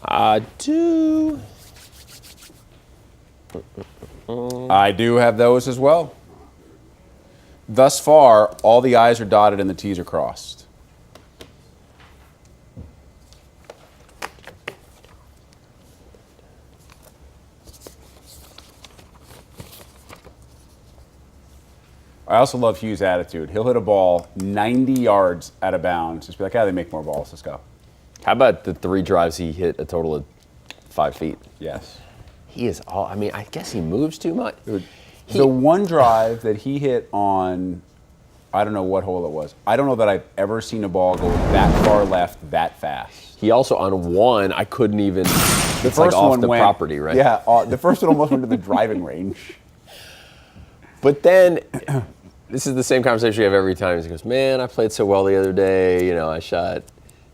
I do. I do have those as well. Thus far, all the I's are dotted and the T's are crossed. I also love Hughes' attitude. He'll hit a ball 90 yards out of bounds. Just be like, they make more balls. Let's go. How about the 3 drives he hit a total of 5 feet? Yes. He is all, I guess he moves too much. The one drive that he hit on, I don't know what hole it was. I don't know that I've ever seen a ball go that far left that fast. He also, on one, I couldn't even, the first off one the went, property, right? Yeah, the first one almost went to the driving range. But then, this is the same conversation we have every time. He goes, man, I played so well the other day. I shot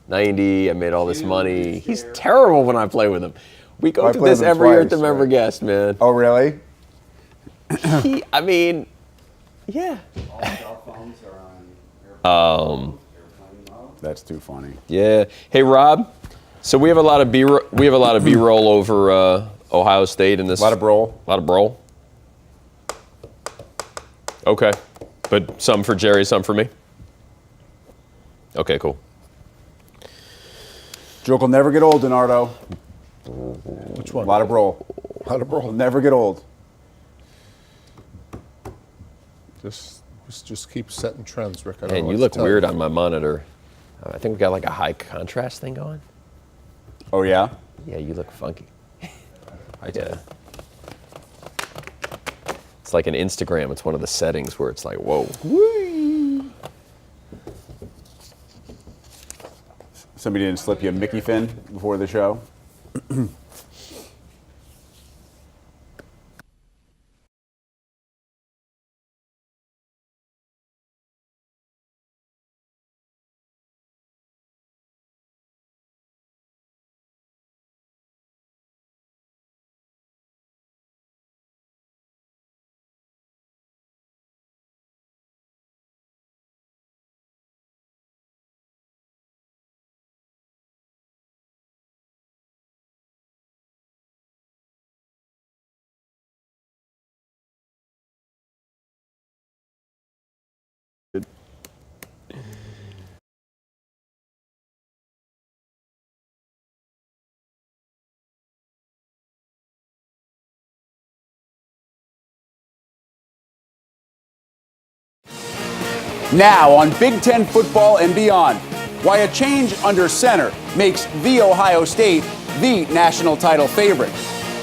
90. I made all this money. He's terrible when I play with him. We go through this every year at the member guest, man. Oh, really? Yeah. That's too funny. Yeah. Hey, Rob. So we have a lot of B-roll over Ohio State in this. A lot of brol. Okay. But some for Jerry, some for me? Okay, cool. Joke will never get old, Donardo. Which one? A lot of brol. Will never get old. Just keep setting trends, Rick. Man, you look weird on my monitor. I think we got like a high contrast thing going. Oh, yeah? Yeah, you look funky. Yeah. It's like an Instagram. It's one of the settings where it's like, whoa. Whee! Somebody didn't slip you a Mickey fin before the show? Now on Big Ten football and beyond, why a change under center makes the Ohio State the national title favorite.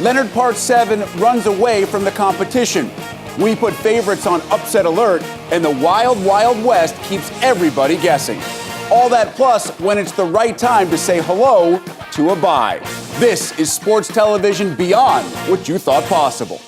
Leonard Part 7 runs away from the competition. We put favorites on upset alert, and the wild, wild west keeps everybody guessing. All that plus when it's the right time to say hello to a bye. This is Sports Television Beyond what you thought possible.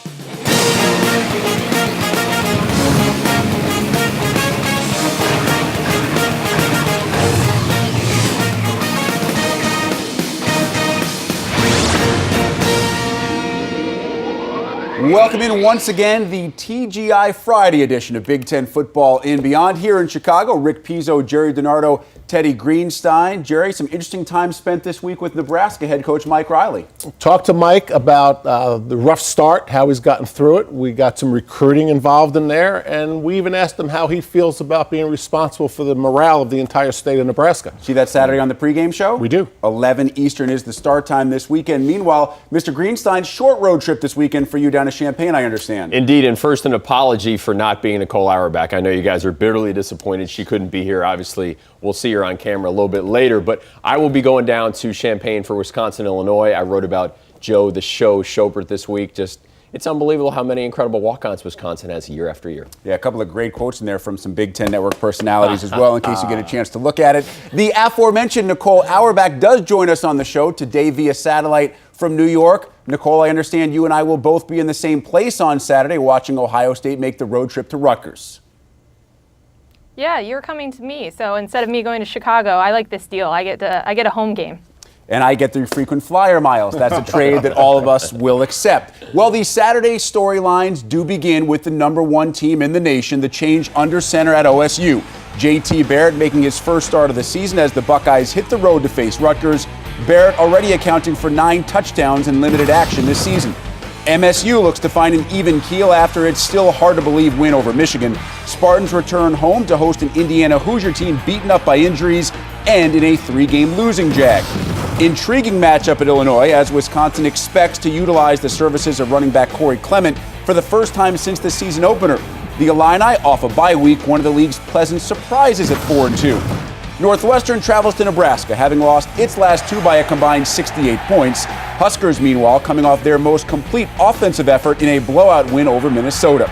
Welcome in once again, the TGI Friday edition of Big Ten Football and Beyond here in Chicago. Rick Pizzo, Jerry DiNardo, Teddy Greenstein. Jerry, some interesting time spent this week with Nebraska head coach Mike Riley. Talked to Mike about the rough start, how he's gotten through it. We got some recruiting involved in there, and we even asked him how he feels about being responsible for the morale of the entire state of Nebraska. See that Saturday on the pregame show? We do. 11 Eastern is the start time this weekend. Meanwhile, Mr. Greenstein, short road trip this weekend for you down to Champaign, I understand. Indeed, and first an apology for not being Nicole Auerbach. I know you guys are bitterly disappointed she couldn't be here. Obviously, we'll see her on camera a little bit later, but I will be going down to Champaign for Wisconsin, Illinois. I wrote about Joe the Show Schobert this week. It's unbelievable how many incredible walk-ons Wisconsin has year after year. Yeah, a couple of great quotes in there from some Big Ten Network personalities as well, in case you get a chance to look at it. The aforementioned Nicole Auerbach does join us on the show today via satellite from New York. Nicole, I understand you and I will both be in the same place on Saturday watching Ohio State make the road trip to Rutgers. Yeah, you're coming to me. So instead of me going to Chicago, I like this deal. I get a home game. And I get the frequent flyer miles. That's a trade that all of us will accept. Well, these Saturday storylines do begin with the number one team in the nation, the change under center at OSU. J.T. Barrett making his first start of the season as the Buckeyes hit the road to face Rutgers. Barrett already accounting for 9 touchdowns in limited action this season. MSU looks to find an even keel after its still hard-to-believe win over Michigan. Spartans return home to host an Indiana Hoosier team beaten up by injuries and in a 3-game losing jag. Intriguing matchup at Illinois as Wisconsin expects to utilize the services of running back Corey Clement for the first time since the season opener. The Illini off a bye week, one of the league's pleasant surprises at 4-2. Northwestern travels to Nebraska, having lost its last 2 by a combined 68 points. Huskers, meanwhile, coming off their most complete offensive effort in a blowout win over Minnesota.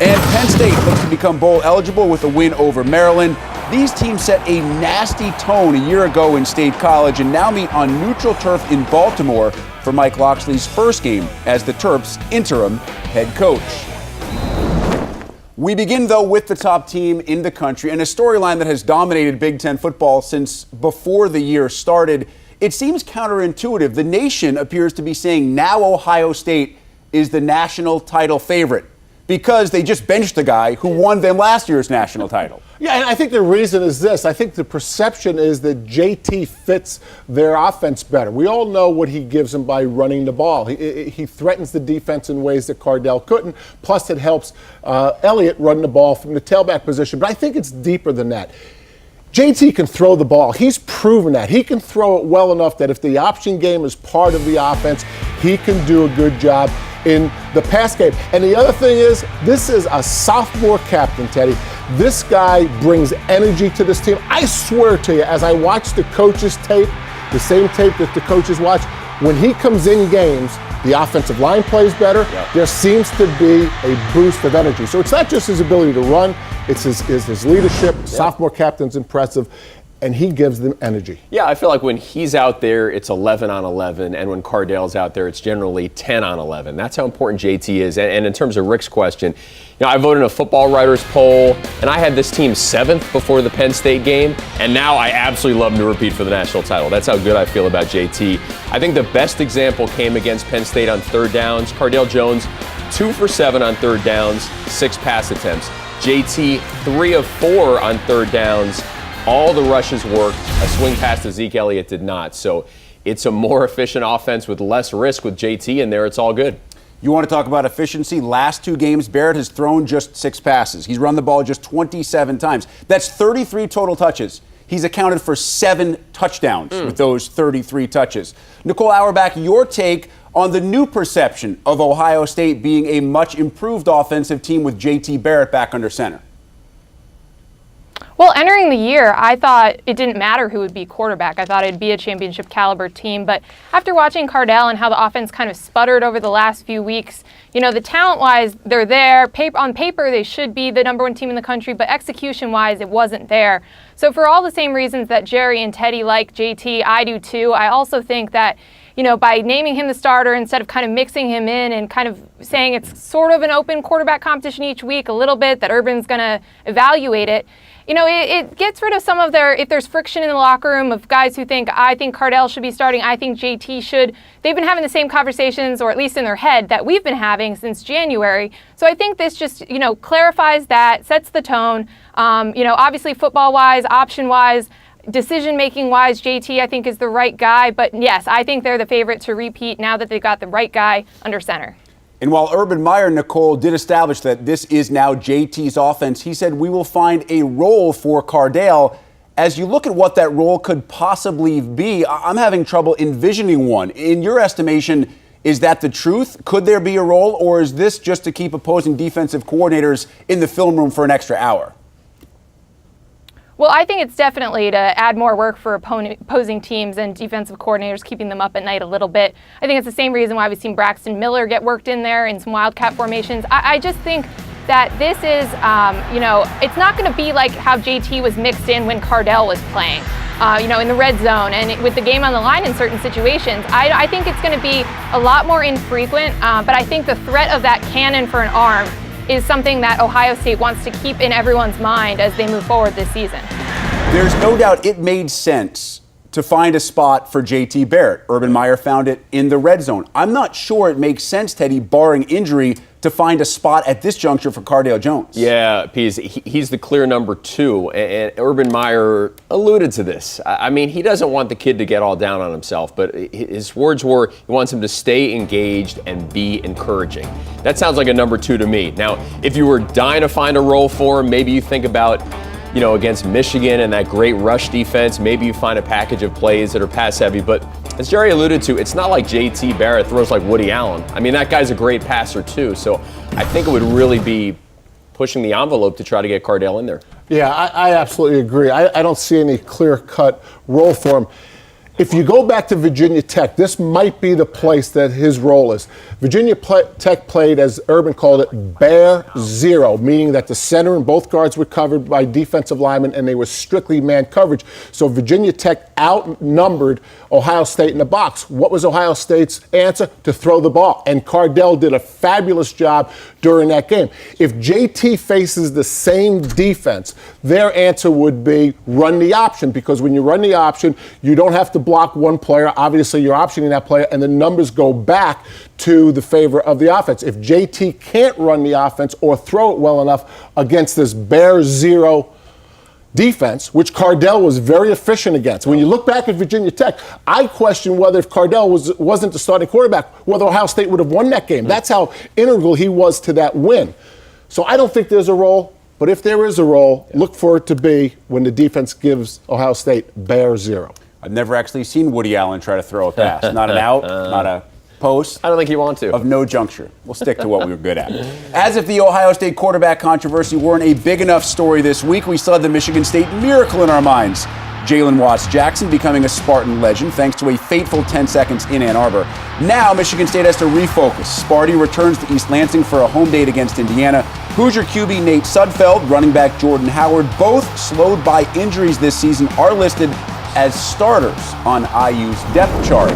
And Penn State looks to become bowl eligible with a win over Maryland. These teams set a nasty tone a year ago in State College and now meet on neutral turf in Baltimore for Mike Loxley's first game as the Terps' interim head coach. We begin, though, with the top team in the country and a storyline that has dominated Big Ten football since before the year started. It seems counterintuitive. The nation appears to be saying now Ohio State is the national title favorite because they just benched the guy who won them last year's national title. Yeah, and I think the reason is this. I think the perception is that JT fits their offense better. We all know what he gives them by running the ball. He threatens the defense in ways that Cardell couldn't. Plus, it helps Elliott run the ball from the tailback position. But I think it's deeper than that. JT can throw the ball. He's proven that. He can throw it well enough that if the option game is part of the offense, he can do a good job in the pass game. And the other thing is, this is a sophomore captain, Teddy. This guy brings energy to this team. I swear to you, as I watch the coaches' tape, the same tape that the coaches watch, when he comes in games, the offensive line plays better. Yep. There seems to be a boost of energy. So it's not just his ability to run, it's his leadership. Yep. Sophomore captain's impressive, and he gives them energy. Yeah, I feel like when he's out there, it's 11 on 11, and when Cardell's out there, it's generally 10 on 11. That's how important JT is. And in terms of Rick's question, I voted in a football writers poll, and I had this team 7th before the Penn State game, and now I absolutely love him to repeat for the national title. That's how good I feel about JT. I think the best example came against Penn State on third downs. Cardell Jones, 2 for 7 on third downs, 6 pass attempts. JT, 3 of 4 on third downs. All the rushes worked. A swing pass to Zeke Elliott did not. So it's a more efficient offense with less risk with JT in there. It's all good. You want to talk about efficiency? Last 2 games, Barrett has thrown just 6 passes. He's run the ball just 27 times. That's 33 total touches. He's accounted for 7 touchdowns with those 33 touches. Nicole Auerbach, your take on the new perception of Ohio State being a much improved offensive team with JT Barrett back under center. Well, entering the year, I thought it didn't matter who would be quarterback. I thought it'd be a championship caliber team. But after watching Cardell and how the offense kind of sputtered over the last few weeks, the talent-wise, they're there. On paper, they should be the number 1 team in the country, but execution-wise, it wasn't there. So for all the same reasons that Jerry and Teddy like JT, I do too. I also think that by naming him the starter instead of kind of mixing him in and kind of saying it's sort of an open quarterback competition each week a little bit, that Urban's going to evaluate it, it gets rid of some of if there's friction in the locker room of guys who think, I think Cardell should be starting, I think JT should. They've been having the same conversations, or at least in their head, that we've been having since January. So I think this just, clarifies that, sets the tone. Obviously football-wise, option-wise, decision-making-wise, JT, I think, is the right guy. But yes, I think they're the favorite to repeat now that they've got the right guy under center. And while Urban Meyer, Nicole, did establish that this is now JT's offense, he said we will find a role for Cardell. As you look at what that role could possibly be, I'm having trouble envisioning one. In your estimation, is that the truth? Could there be a role, or is this just to keep opposing defensive coordinators in the film room for an extra hour? Well, I think it's definitely to add more work for opposing teams and defensive coordinators, keeping them up at night a little bit. I think it's the same reason why we've seen Braxton Miller get worked in there in some wildcat formations. I just think that this is, it's not going to be like how JT was mixed in when Cardell was playing, in the red zone and with the game on the line in certain situations. I think it's going to be a lot more infrequent, but I think the threat of that cannon for an arm is something that Ohio State wants to keep in everyone's mind as they move forward this season. There's no doubt it made sense to find a spot for JT Barrett. Urban Meyer found it in the red zone. I'm not sure it makes sense, Teddy, barring injury, to find a spot at this juncture for Cardale Jones. Yeah, Pease, he's the clear number 2, and Urban Meyer alluded to this. I mean, he doesn't want the kid to get all down on himself, but his words were he wants him to stay engaged and be encouraging. That sounds like a number 2 to me. Now, if you were dying to find a role for him, maybe you think about, against Michigan and that great rush defense, maybe you find a package of plays that are pass heavy, but as Jerry alluded to, it's not like JT Barrett throws like Woody Allen. I mean, that guy's a great passer too, so I think it would really be pushing the envelope to try to get Cardale in there. Yeah, I absolutely agree. I don't see any clear-cut role for him. If you go back to Virginia Tech, this might be the place that his role is. Virginia Tech played, as Urban called it, bare zero, meaning that the center and both guards were covered by defensive linemen and they were strictly man coverage. So Virginia Tech outnumbered Ohio State in the box. What was Ohio State's answer? To throw the ball. And Cardale did a fabulous job during that game. If JT faces the same defense, their answer would be run the option, because when you run the option, you don't have to block one player. Obviously, you're optioning that player, and the numbers go back to the favor of the offense. If JT can't run the offense or throw it well enough against this bare zero defense, which Cardale was very efficient against. When you look back at Virginia Tech, I question whether if Cardale wasn't the starting quarterback, whether Ohio State would have won that game. That's how integral he was to that win. So I don't think there's a role, but if there is a role, look for it to be when the defense gives Ohio State bare zero. I've never actually seen Woody Allen try to throw a pass. Not an out, not a post. I don't think he wants to. Of no juncture. We'll stick to what we were good at. As if the Ohio State quarterback controversy weren't a big enough story this week, we still had the Michigan State miracle in our minds. Jalen Watts-Jackson becoming a Spartan legend thanks to a fateful 10 seconds in Ann Arbor. Now Michigan State has to refocus. Sparty returns to East Lansing for a home date against Indiana. Hoosier QB Nate Sudfeld, running back Jordan Howard, both slowed by injuries this season, are listed as starters on IU's depth chart.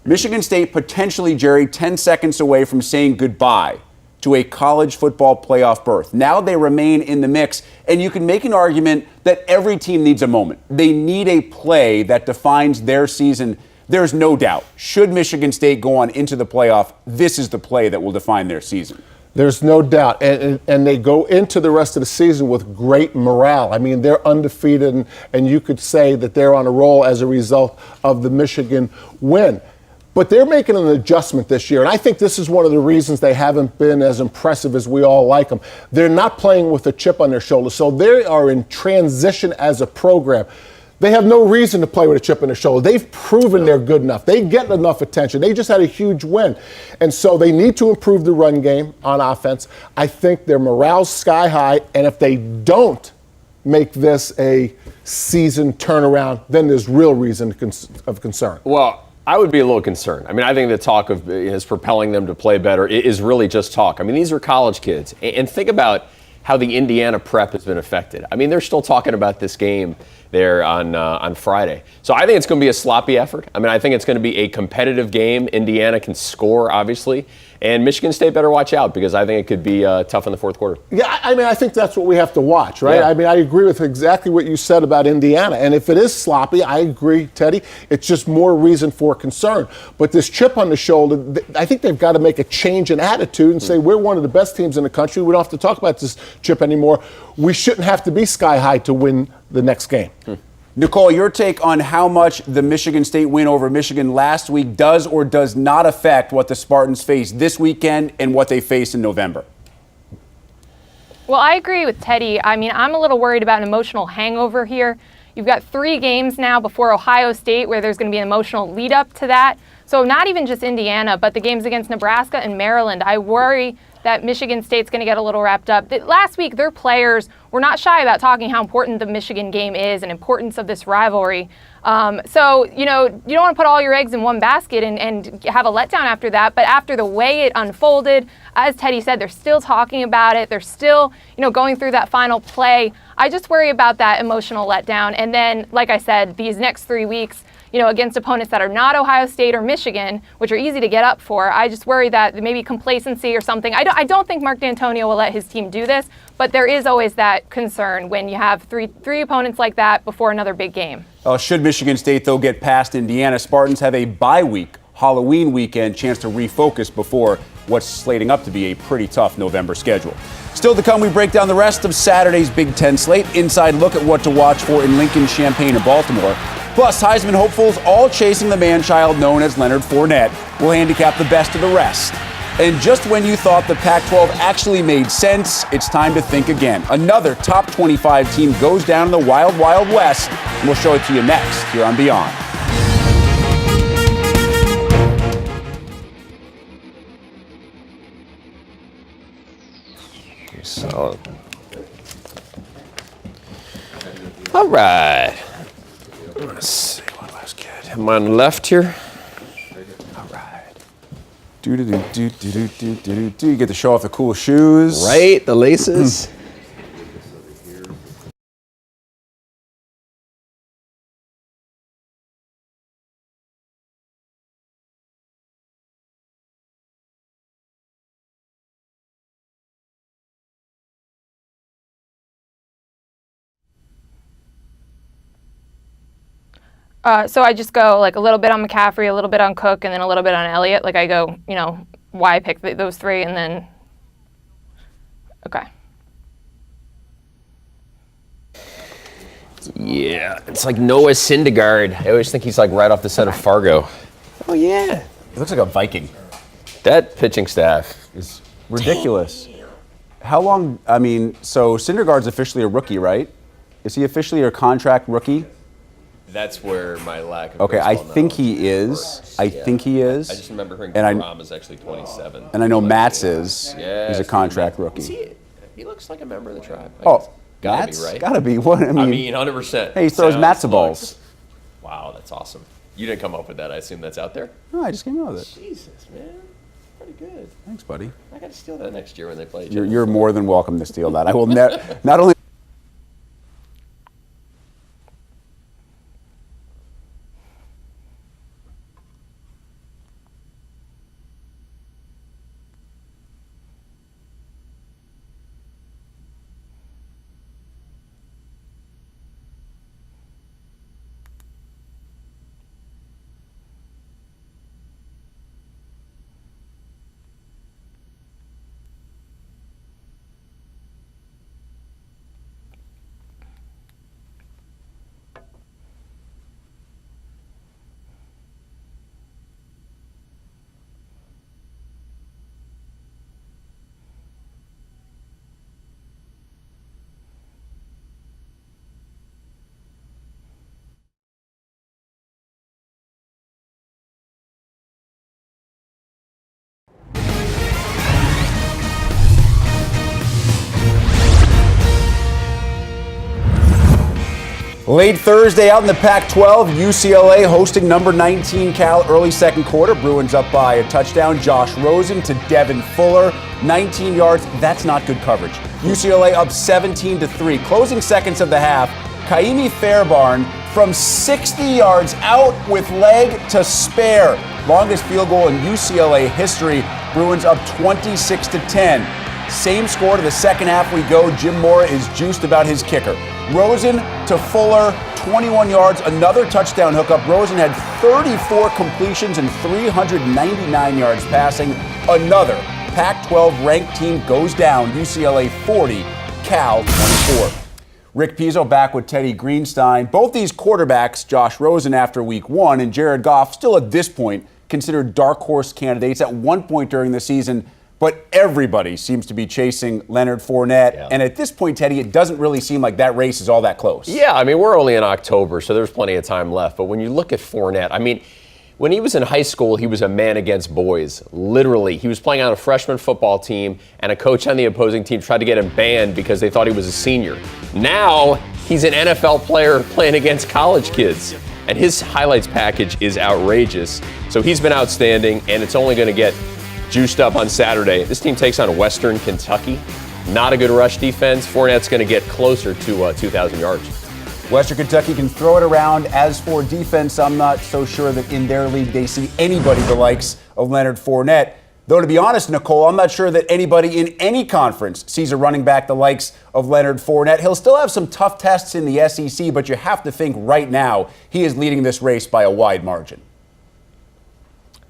Michigan State potentially, Jerry, 10 seconds away from saying goodbye to a college football playoff berth. Now they remain in the mix, and you can make an argument that every team needs a moment. They need a play that defines their season. There's no doubt. Should Michigan State go on into the playoff, this is the play that will define their season. There's no doubt. And they go into the rest of the season with great morale. I mean, they're undefeated, and you could say that they're on a roll as a result of the Michigan win. But they're making an adjustment this year, and I think this is one of the reasons they haven't been as impressive as we all like them. They're not playing with a chip on their shoulder, so they are in transition as a program. They have no reason to play with a chip on their shoulder. They've proven they're good enough. They get enough attention. They just had a huge win. And so they need to improve the run game on offense. I think their morale's sky high, and if they don't make this a season turnaround, then there's real reason of concern. Well, I would be a little concerned. I mean, I think the talk of is propelling them to play better is really just talk. I mean, these are college kids. And think about how the Indiana prep has been affected. I mean, they're still talking about this game there on Friday. So I think it's going to be a sloppy effort. I mean, I think it's going to be a competitive game. Indiana can score, obviously. And Michigan State better watch out, because I think it could be tough in the fourth quarter. Yeah, I mean, I think that's what we have to watch, right? Yeah. I mean, I agree with exactly what you said about Indiana. And if it is sloppy, I agree, Teddy. It's just more reason for concern. But this chip on the shoulder, I think they've got to make a change in attitude and say, we're one of the best teams in the country. We don't have to talk about this chip anymore. We shouldn't have to be sky high to win the next game. Nicole, your take on how much the Michigan State win over Michigan last week does or does not affect what the Spartans face this weekend and what they face in November? Well, I agree with Teddy. I mean, I'm a little worried about an emotional hangover here. You've got 3 games now before Ohio State where there's going to be an emotional lead up to that. So not even just Indiana, but the games against Nebraska and Maryland. I worry that Michigan State's going to get a little wrapped up. Last week, their players were not shy about talking how important the Michigan game is and importance of this rivalry. So, you don't want to put all your eggs in one basket and have a letdown after that. But after the way it unfolded, as Teddy said, they're still talking about it. They're still, going through that final play. I just worry about that emotional letdown. And then, like I said, these next 3 weeks, against opponents that are not Ohio State or Michigan, which are easy to get up for. I just worry that maybe complacency or something. I don't think Mark D'Antonio will let his team do this, but there is always that concern when you have three opponents like that before another big game. Should Michigan State, though, get past Indiana, Spartans have a bye week, Halloween weekend, chance to refocus before what's slating up to be a pretty tough November schedule. Still to come, we break down the rest of Saturday's Big Ten slate. Inside look at what to watch for in Lincoln, Champaign, and Baltimore. Plus, Heisman hopefuls all chasing the man-child known as Leonard Fournette. We'll handicap the best of the rest. And just when you thought the Pac-12 actually made sense, it's time to think again. Another top 25 team goes down in the Wild Wild West, and we'll show it to you next here on Beyond. Solid. All right. Let's see what last kid. Am I on the left here? All right. Do. You get to show off the cool shoes. Right, the laces. So I just go like a little bit on McCaffrey, a little bit on Cook, and then a little bit on Elliott. Like I go, why I picked those three, and then, okay. Yeah, it's like Noah Syndergaard. I always think he's like right off the set of Fargo. Oh, yeah. He looks like a Viking. That pitching staff Is ridiculous. How long, so Syndergaard's officially a rookie, right? Is he officially a contract rookie? That's where my lack of Okay, I baseball think knowledge he is. I think he is. I just remember hearing And I- Ram is actually 27. And I know Matz is. Yeah, He's a contract rookie. He looks like a member of the tribe. Oh, gotta Matz? be, right? Gotta be. What? I mean, 100%. Hey, he throws Sounds matzo like- balls. Wow, that's awesome. You didn't come up with that. I assume that's out there? No, I just came out with it. Jesus, man. Pretty good. Thanks, buddy. I got to steal that next year when they play each You're, other. you're more than welcome to steal that. I will not only. Late Thursday out in the Pac-12, UCLA hosting number 19 Cal early second quarter. Bruins up by a touchdown. Josh Rosen to Devin Fuller, 19 yards. That's not good coverage. UCLA up 17-3. Closing seconds of the half, Kaimi Fairbairn from 60 yards out with leg to spare. Longest field goal in UCLA history. Bruins up 26-10. Same score to the second half we go. Jim Mora is juiced about his kicker. Rosen to Fuller, 21 yards, another touchdown hookup. Rosen had 34 completions and 399 yards passing. Another Pac-12 ranked team goes down. UCLA 40, Cal 24. Rick Pizzo back with Teddy Greenstein. Both these quarterbacks, Josh Rosen after week one and Jared Goff, still at this point considered dark horse candidates at one point during the season. But everybody seems to be chasing Leonard Fournette. Yeah. And at this point, Teddy, it doesn't really seem like that race is all that close. Yeah, I mean, we're only in October, so there's plenty of time left. But when you look at Fournette, I mean, when he was in high school, he was a man against boys. Literally, he was playing on a freshman football team, and a coach on the opposing team tried to get him banned because they thought he was a senior. Now, he's an NFL player playing against college kids. And his highlights package is outrageous. So he's been outstanding, and it's only going to get juiced up on Saturday. This team takes on Western Kentucky. Not a good rush defense. Fournette's going to get closer to 2,000 yards. Western Kentucky can throw it around. As for defense, I'm not so sure that in their league they see anybody the likes of Leonard Fournette. Though, to be honest, Nicole, I'm not sure that anybody in any conference sees a running back the likes of Leonard Fournette. He'll still have some tough tests in the SEC, but you have to think right now he is leading this race by a wide margin.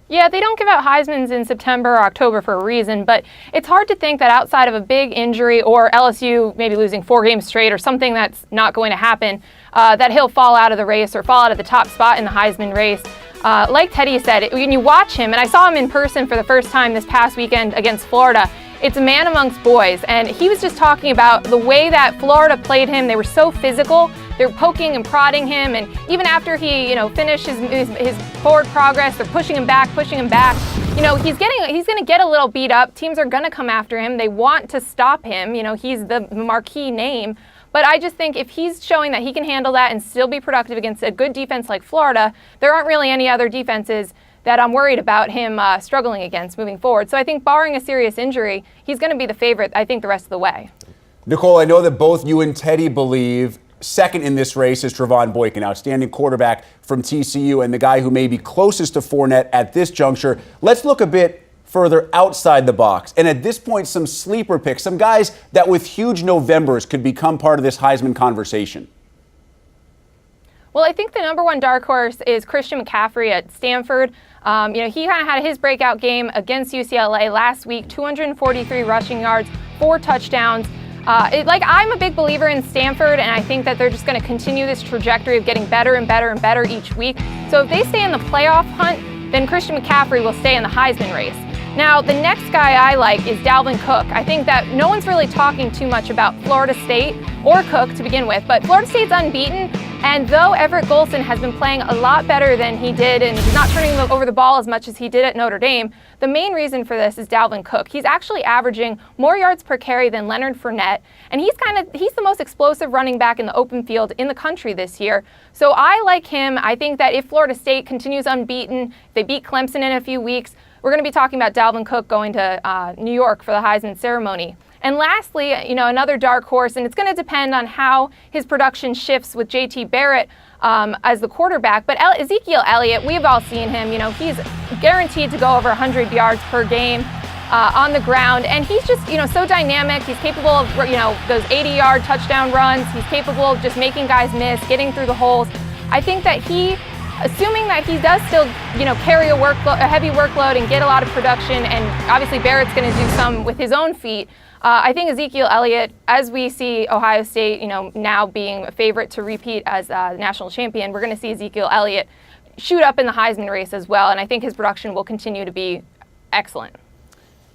Yeah, they don't give out Heismans in September or October for a reason, but it's hard to think that outside of a big injury or LSU maybe losing 4 games straight or something that's not going to happen, that he'll fall out of the race or fall out of the top spot in the Heisman race. Like Teddy said, when you watch him, and I saw him in person for the first time this past weekend against Florida, it's a man amongst boys, and he was just talking about the way that Florida played him. They were so physical. They were poking and prodding him, and even after he, finished his forward progress, they're pushing him back. He's going to get a little beat up. Teams are going to come after him. They want to stop him. He's the marquee name. But I just think if he's showing that he can handle that and still be productive against a good defense like Florida, there aren't really any other defenses that I'm worried about him struggling against moving forward. So I think barring a serious injury, he's going to be the favorite, I think, the rest of the way. Nicole, I know that both you and Teddy believe second in this race is Trevon Boykin, outstanding quarterback from TCU and the guy who may be closest to Fournette at this juncture. Let's look a bit further outside the box. And at this point, some sleeper picks, some guys that with huge Novembers could become part of this Heisman conversation. Well, I think the number one dark horse is Christian McCaffrey at Stanford. He kind of had his breakout game against UCLA last week, 243 rushing yards, 4 touchdowns. I'm a big believer in Stanford, and I think that they're just going to continue this trajectory of getting better and better and better each week. So if they stay in the playoff hunt, then Christian McCaffrey will stay in the Heisman race. Now, the next guy I like is Dalvin Cook. I think that no one's really talking too much about Florida State or Cook to begin with, but Florida State's unbeaten, and though Everett Golson has been playing a lot better than he did and he's not turning over the ball as much as he did at Notre Dame, the main reason for this is Dalvin Cook. He's actually averaging more yards per carry than Leonard Fournette, and he's the most explosive running back in the open field in the country this year. So I like him. I think that if Florida State continues unbeaten, if they beat Clemson in a few weeks, we're going to be talking about Dalvin Cook going to New York for the Heisman ceremony. And lastly, another dark horse, and it's going to depend on how his production shifts with J.T. Barrett as the quarterback. But Ezekiel Elliott, we've all seen him. He's guaranteed to go over 100 yards per game on the ground. And he's just, so dynamic. He's capable of, those 80-yard touchdown runs. He's capable of just making guys miss, getting through the holes. I think that assuming that he does still, carry a heavy workload and get a lot of production, and obviously Barrett's going to do some with his own feet, I think Ezekiel Elliott, as we see Ohio State, now being a favorite to repeat as national champion, we're going to see Ezekiel Elliott shoot up in the Heisman race as well, and I think his production will continue to be excellent.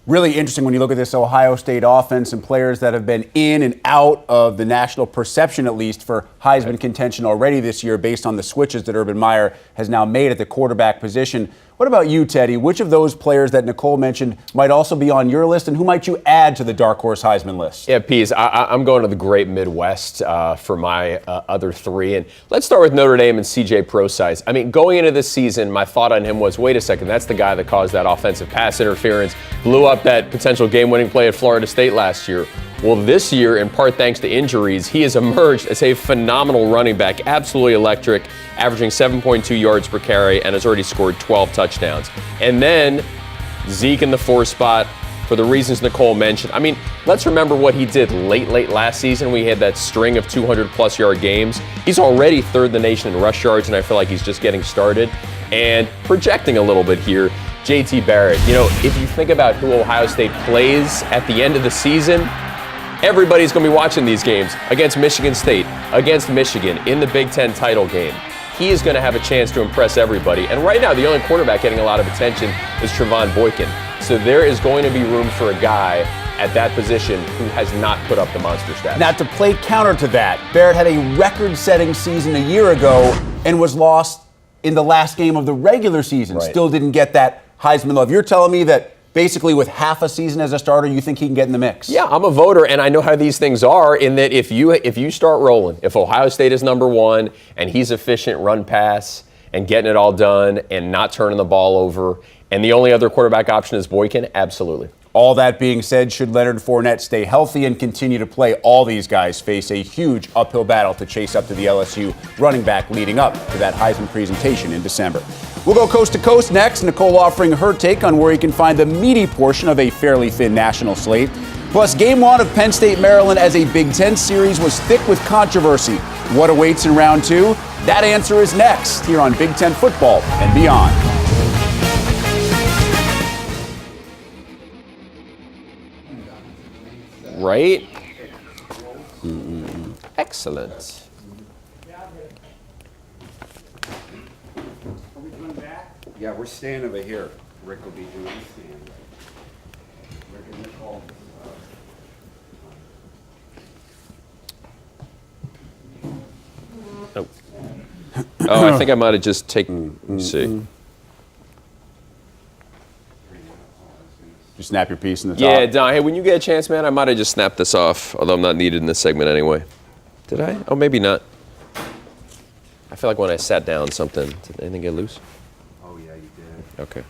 Really interesting when you look at this Ohio State offense and players that have been in and out of the national perception, at least, for Heisman contention already this year based on the switches that Urban Meyer has now made at the quarterback position. What about you, Teddy? Which of those players that Nicole mentioned might also be on your list, and who might you add to the dark horse Heisman list? Yeah, Pease, I'm going to the great Midwest for my other 3. And let's start with Notre Dame and CJ Prosise. I mean, going into this season, my thought on him was, wait a second, that's the guy that caused that offensive pass interference, blew up that potential game-winning play at Florida State last year. Well, this year, in part thanks to injuries, he has emerged as a phenomenal running back, absolutely electric, averaging 7.2 yards per carry, and has already scored 12 touchdowns. And then Zeke in the 4 spot for the reasons Nicole mentioned. I mean, let's remember what he did late last season. We had that string of 200-plus yard games. He's already 3rd in the nation in rush yards, and I feel like he's just getting started. And projecting a little bit here, J.T. Barrett. If you think about who Ohio State plays at the end of the season, everybody's going to be watching these games against Michigan State, against Michigan, in the Big Ten title game. He is going to have a chance to impress everybody. And right now, the only quarterback getting a lot of attention is Trevon Boykin. So there is going to be room for a guy at that position who has not put up the monster stats. Now, to play counter to that, Barrett had a record-setting season a year ago and was lost in the last game of the regular season. Right. Still didn't get that Heisman love. You're telling me that basically with half a season as a starter, you think he can get in the mix? Yeah, I'm a voter, and I know how these things are, in that if you start rolling, if Ohio State is number 1 and he's efficient run pass and getting it all done and not turning the ball over, and the only other quarterback option is Boykin, absolutely. All that being said, should Leonard Fournette stay healthy and continue to play, all these guys face a huge uphill battle to chase up to the LSU running back leading up to that Heisman presentation in December. We'll go coast to coast next. Nicole offering her take on where you can find the meaty portion of a fairly thin national slate. Plus, Game 1 of Penn State, Maryland as a Big Ten series was thick with controversy. What awaits in round 2? That answer is next here on Big Ten Football and Beyond. Right? Excellent. Yeah, we're staying over here. Rick will be doing the stand. Rick and Nicole. Oh, I think I might have just taken. Let me see. You snap your piece in the top. Yeah, Don. Hey, when you get a chance, man, I might have just snapped this off. Although I'm not needed in this segment anyway. Did I? Oh, maybe not. I feel like when I sat down, something. Did anything get loose? Oh, yeah, you did. Okay.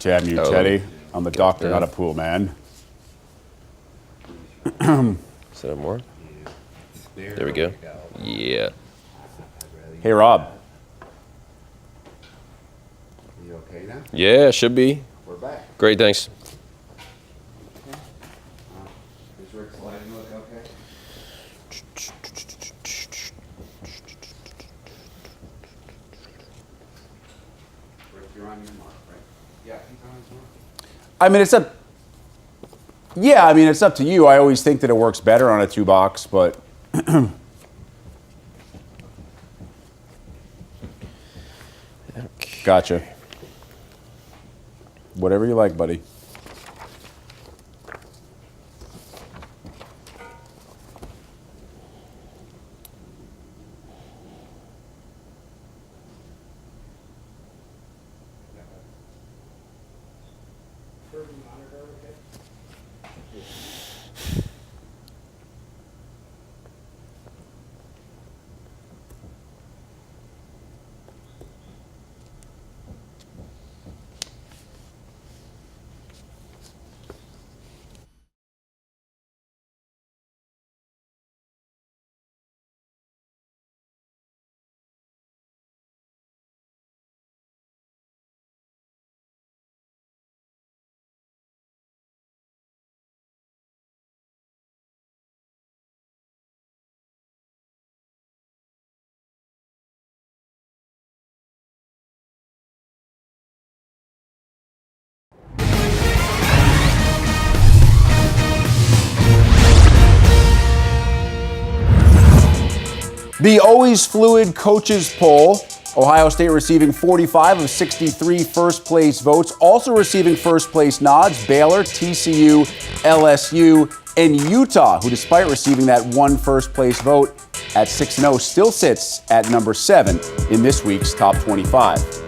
Chad, you, Teddy. I'm the doctor, down. not a pool man. Is there more? There we go. Yeah. Hey, Rob. You okay now? Yeah, should be. We're back. Great, thanks. Is Rick's lighting look okay? Rick, you're on your mark, right? Yeah, he's on his mark. I mean, it's up. Yeah, I mean, it's up to you. I always think that it works better on a 2-box, but. Gotcha. Whatever you like, buddy. The always fluid coaches poll, Ohio State receiving 45 of 63 first place votes. Also receiving first place nods, Baylor, TCU, LSU, and Utah, who despite receiving that one first place vote at 6-0, still sits at number 7 in this week's top 25.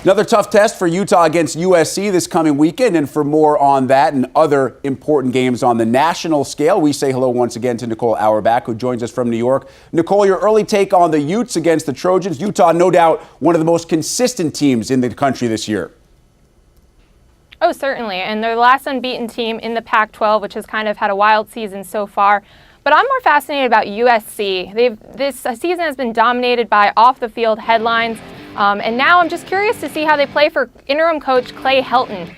Another tough test for Utah against USC this coming weekend. And for more on that and other important games on the national scale, we say hello once again to Nicole Auerbach, who joins us from New York. Nicole, your early take on the Utes against the Trojans. Utah, no doubt, one of the most consistent teams in the country this year. Oh, certainly. And they're the last unbeaten team in the Pac-12, which has kind of had a wild season so far. But I'm more fascinated about USC. This season has been dominated by off-the-field headlines. And now I'm just curious to see how they play for interim coach Clay Helton.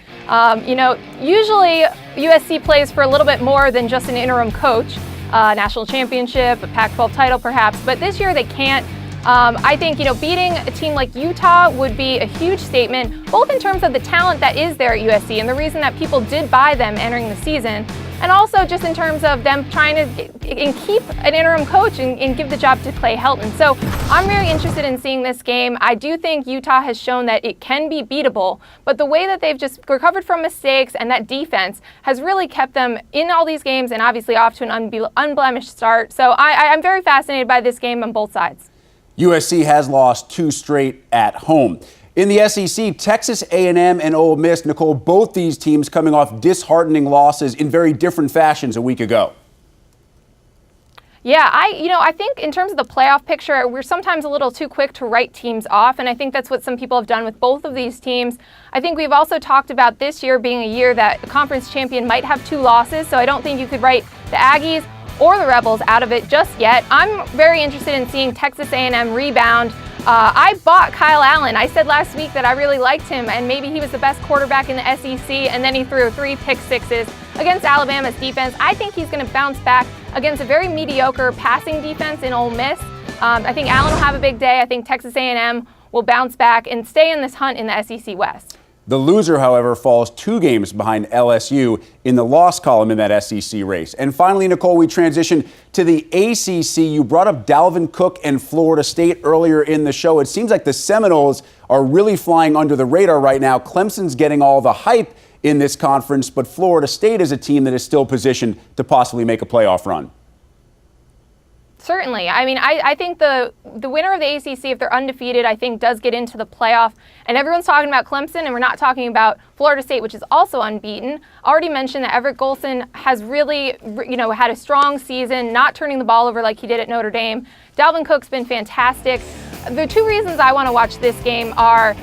Usually USC plays for a little bit more than just an interim coach, national championship, a Pac-12 title perhaps, but this year they can't. I think, beating a team like Utah would be a huge statement, both in terms of the talent that is there at USC and the reason that people did buy them entering the season, and also just in terms of them trying to keep an interim coach and give the job to Clay Helton. So I'm very interested in seeing this game. I do think Utah has shown that it can be beatable, but the way that they've just recovered from mistakes and that defense has really kept them in all these games and obviously off to an unblemished start. So I'm very fascinated by this game on both sides. USC has lost 2 straight at home. In the SEC, Texas A&M and Ole Miss, Nicole, both these teams coming off disheartening losses in very different fashions a week ago. Yeah, I think in terms of the playoff picture, we're sometimes a little too quick to write teams off, and I think that's what some people have done with both of these teams. I think we've also talked about this year being a year that the conference champion might have 2 losses, so I don't think you could write the Aggies or the Rebels out of it just yet. I'm very interested in seeing Texas A&M rebound. I bought Kyle Allen. I said last week that I really liked him, and maybe he was the best quarterback in the SEC, and then he threw 3 pick sixes against Alabama's defense. I think he's going to bounce back against a very mediocre passing defense in Ole Miss. I think Allen will have a big day. I think Texas A&M will bounce back and stay in this hunt in the SEC West. The loser, however, falls 2 games behind LSU in the loss column in that SEC race. And finally, Nicole, we transition to the ACC. You brought up Dalvin Cook and Florida State earlier in the show. It seems like the Seminoles are really flying under the radar right now. Clemson's getting all the hype in this conference, but Florida State is a team that is still positioned to possibly make a playoff run. Certainly. I mean, I think the winner of the ACC, if they're undefeated, I think does get into the playoff. And everyone's talking about Clemson, and we're not talking about Florida State, which is also unbeaten. Already mentioned that Everett Golson has really, had a strong season, not turning the ball over like he did at Notre Dame. Dalvin Cook's been fantastic. The 2 reasons I want to watch this game are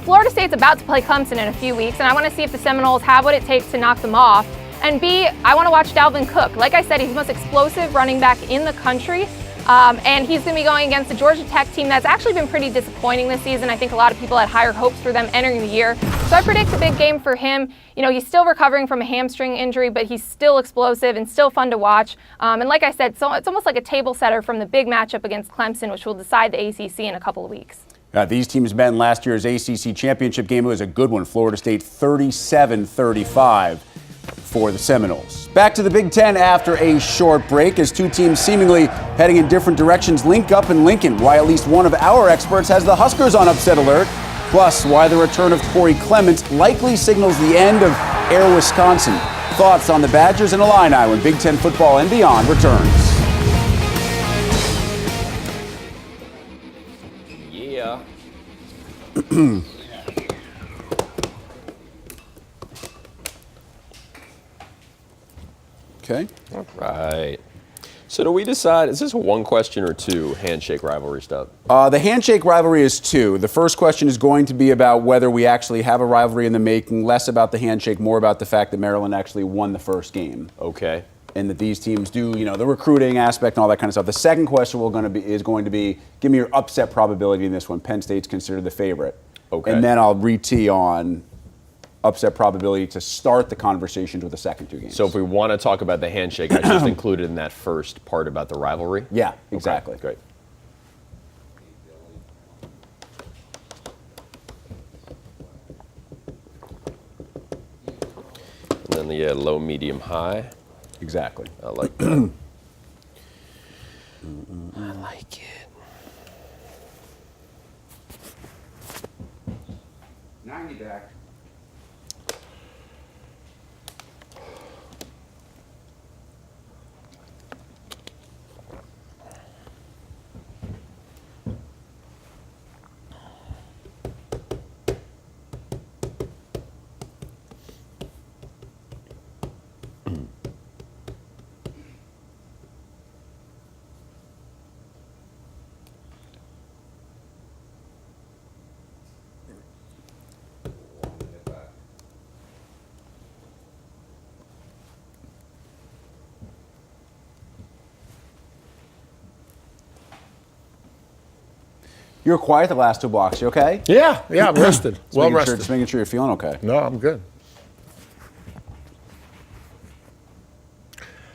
Florida State's about to play Clemson in a few weeks, and I want to see if the Seminoles have what it takes to knock them off. And B, I want to watch Dalvin Cook. Like I said, he's the most explosive running back in the country. And he's going to be going against a Georgia Tech team that's actually been pretty disappointing this season. I think a lot of people had higher hopes for them entering the year. So I predict a big game for him. He's still recovering from a hamstring injury, but he's still explosive and still fun to watch. And like I said, so it's almost like a table setter from the big matchup against Clemson, which will decide the ACC in a couple of weeks. These teams met in last year's ACC championship game. It was a good one. Florida State 37-35. For the Seminoles. Back to the Big Ten after a short break as 2 teams seemingly heading in different directions link up in Lincoln. Why at least one of our experts has the Huskers on upset alert. Plus, why the return of Corey Clement likely signals the end of Air Wisconsin. Thoughts on the Badgers and Illini when Big Ten football and beyond returns. Yeah. Okay. All right. So do we decide, is this a 1 question or 2 handshake rivalry stuff? The handshake rivalry is 2. The first question is going to be about whether we actually have a rivalry in the making, less about the handshake, more about the fact that Maryland actually won the first game. Okay. And that these teams do, the recruiting aspect and all that kind of stuff. The second question is going to be, give me your upset probability in this one. Penn State's considered the favorite. Okay. And then I'll re-tee on upset probability to start the conversations with the second 2 games. So if we want to talk about the handshake, I just included in that first part about the rivalry? Yeah, exactly. Okay, great. And then the low, medium, high. Exactly. I like that. I like it. Ninety back. You were quiet the last 2 blocks. You okay? Yeah, I'm rested. Well rested. Just making sure you're feeling okay. No, I'm good.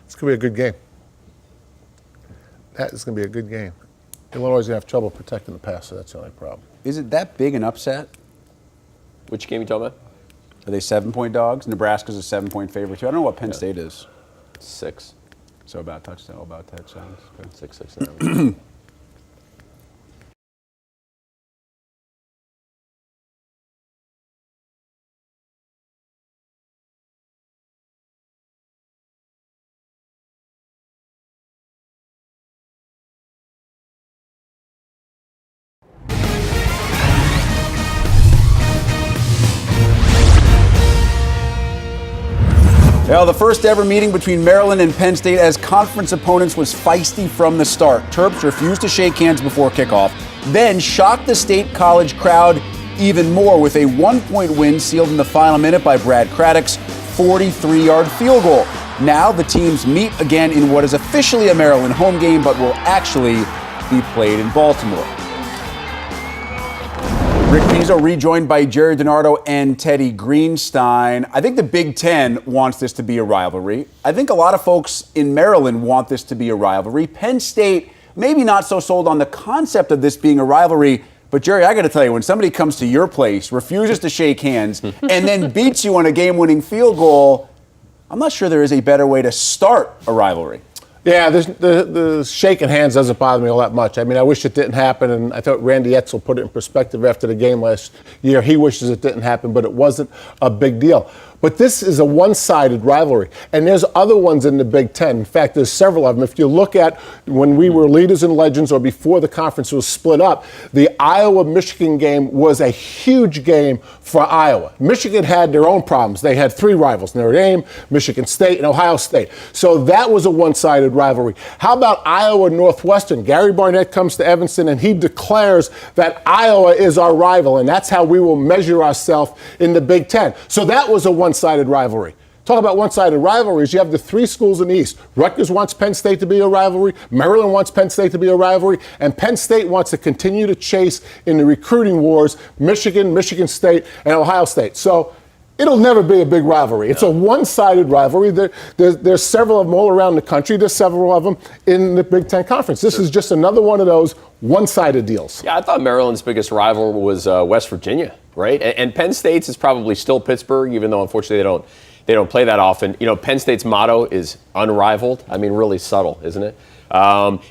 It's going to be a good game. That is going to be a good game. Illinois is going to have trouble protecting the pass, so that's the only problem. Is it that big an upset? Which game you talking about? Are they 7-point dogs? Nebraska's a 7-point favorite too. I don't know what Penn State is. 6. So about touchdowns. Okay. 6 now. Well, the first ever meeting between Maryland and Penn State as conference opponents was feisty from the start. Terps refused to shake hands before kickoff, then shocked the State College crowd even more with a 1-point win sealed in the final minute by Brad Craddock's 43-yard field goal. Now the teams meet again in what is officially a Maryland home game, but will actually be played in Baltimore. Rick Pizzo rejoined by Jerry DiNardo and Teddy Greenstein. I think the Big Ten wants this to be a rivalry. I think a lot of folks in Maryland want this to be a rivalry. Penn State, maybe not so sold on the concept of this being a rivalry. But, Jerry, I got to tell you, when somebody comes to your place, refuses to shake hands, and then beats you on a game-winning field goal, I'm not sure there is a better way to start a rivalry. Yeah, the shaking hands doesn't bother me all that much. I mean, I wish it didn't happen, and I thought Randy Edsall put it in perspective after the game last year. He wishes it didn't happen, but it wasn't a big deal. But this is a one-sided rivalry, and there's other ones in the Big Ten. In fact, there's several of them. If you look at when we were leaders and legends or before the conference was split up, the Iowa-Michigan game was a huge game for Iowa. Michigan had their own problems. They had three rivals, Notre Dame, Michigan State, and Ohio State. So that was a one-sided rivalry. How about Iowa-Northwestern? Gary Barnett comes to Evanston, and he declares that Iowa is our rival, and that's how we will measure ourselves in the Big Ten. So that was a one-sided rivalry. Talk about one-sided rivalries. You have the three schools in the East. Rutgers wants Penn State to be a rivalry. Maryland wants Penn State to be a rivalry. And Penn State wants to continue to chase in the recruiting wars Michigan, Michigan State, and Ohio State. So it'll never be a big rivalry. It's a one-sided rivalry. There's several of them all around the country. There's several of them in the Big Ten Conference. This is just another one of those one-sided deals. Yeah, I thought Maryland's biggest rival was West Virginia, right? And Penn State's is probably still Pittsburgh, even though unfortunately they don't play that often. You know, Penn State's motto is unrivaled. I mean, really subtle, isn't it?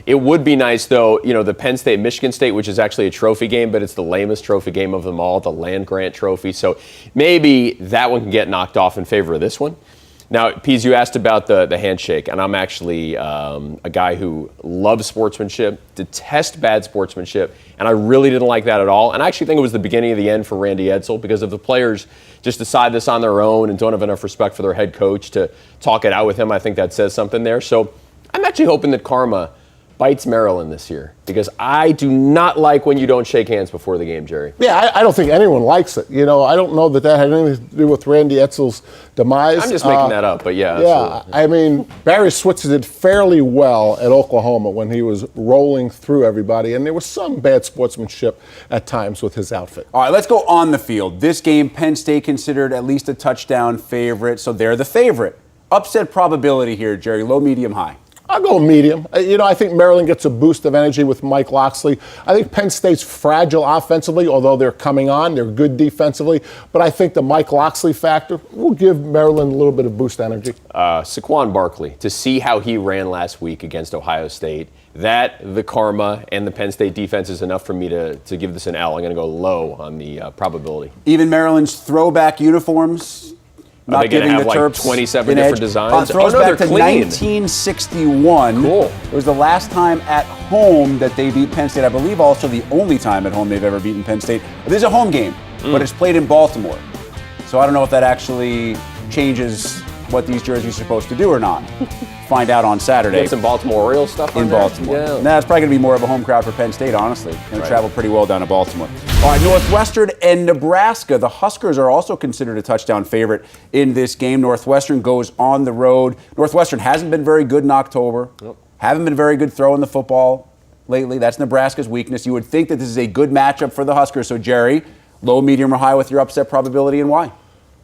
It would be nice, though, you know, the Penn State-Michigan State, which is actually a trophy game, but it's the lamest trophy game of them all, the land-grant trophy. So maybe that one can get knocked off in favor of this one. Now, Pease, you asked about the handshake, and I'm actually a guy who loves sportsmanship, detests bad sportsmanship, and I really didn't like that at all. And I actually think it was the beginning of the end for Randy Edsall, because if the players just decide this on their own and don't have enough respect for their head coach to talk it out with him, I think that says something there. So I'm actually hoping that karma bites Maryland this year, because I do not like when you don't shake hands before the game, Jerry. Yeah, I don't think anyone likes it. You know, I don't know that had anything to do with Randy Edsall's demise. I'm just making that up, but yeah. Yeah, absolutely. I mean, Barry Switzer did fairly well at Oklahoma when he was rolling through everybody, and there was some bad sportsmanship at times with his outfit. All right, let's go on the field. This game, Penn State considered at least a touchdown favorite, so they're the favorite. Upset probability here, Jerry, low, medium, high. I'll go medium. You know, I think Maryland gets a boost of energy with Mike Locksley. I think Penn State's fragile offensively, although they're coming on. They're good defensively. But I think the Mike Locksley factor will give Maryland a little bit of boost energy. Saquon Barkley, to see how he ran last week against Ohio State, that, the karma, and the Penn State defense is enough for me to give this an L. I'm going to go low on the probability. Even Maryland's throwback uniforms, Are they going to have like Terps 27 different designs? Throws no, back to clean. 1961. Cool. It was the last time at home that they beat Penn State. I believe also the only time at home they've ever beaten Penn State. This is a home game, but it's played in Baltimore. So I don't know if that actually changes what these jerseys are supposed to do or not. Find out on Saturday. Get some Baltimore Orioles stuff on in there? Baltimore. Yeah. Nah, it's probably going to be more of a home crowd for Penn State, honestly. Going to travel pretty well down to Baltimore. All right, Northwestern and Nebraska. The Huskers are also considered a touchdown favorite in this game. Northwestern goes on the road. Northwestern hasn't been very good in October. Nope. Haven't been very good throwing the football lately. That's Nebraska's weakness. You would think that this is a good matchup for the Huskers. So, Jerry, low, medium, or high with your upset probability, and why?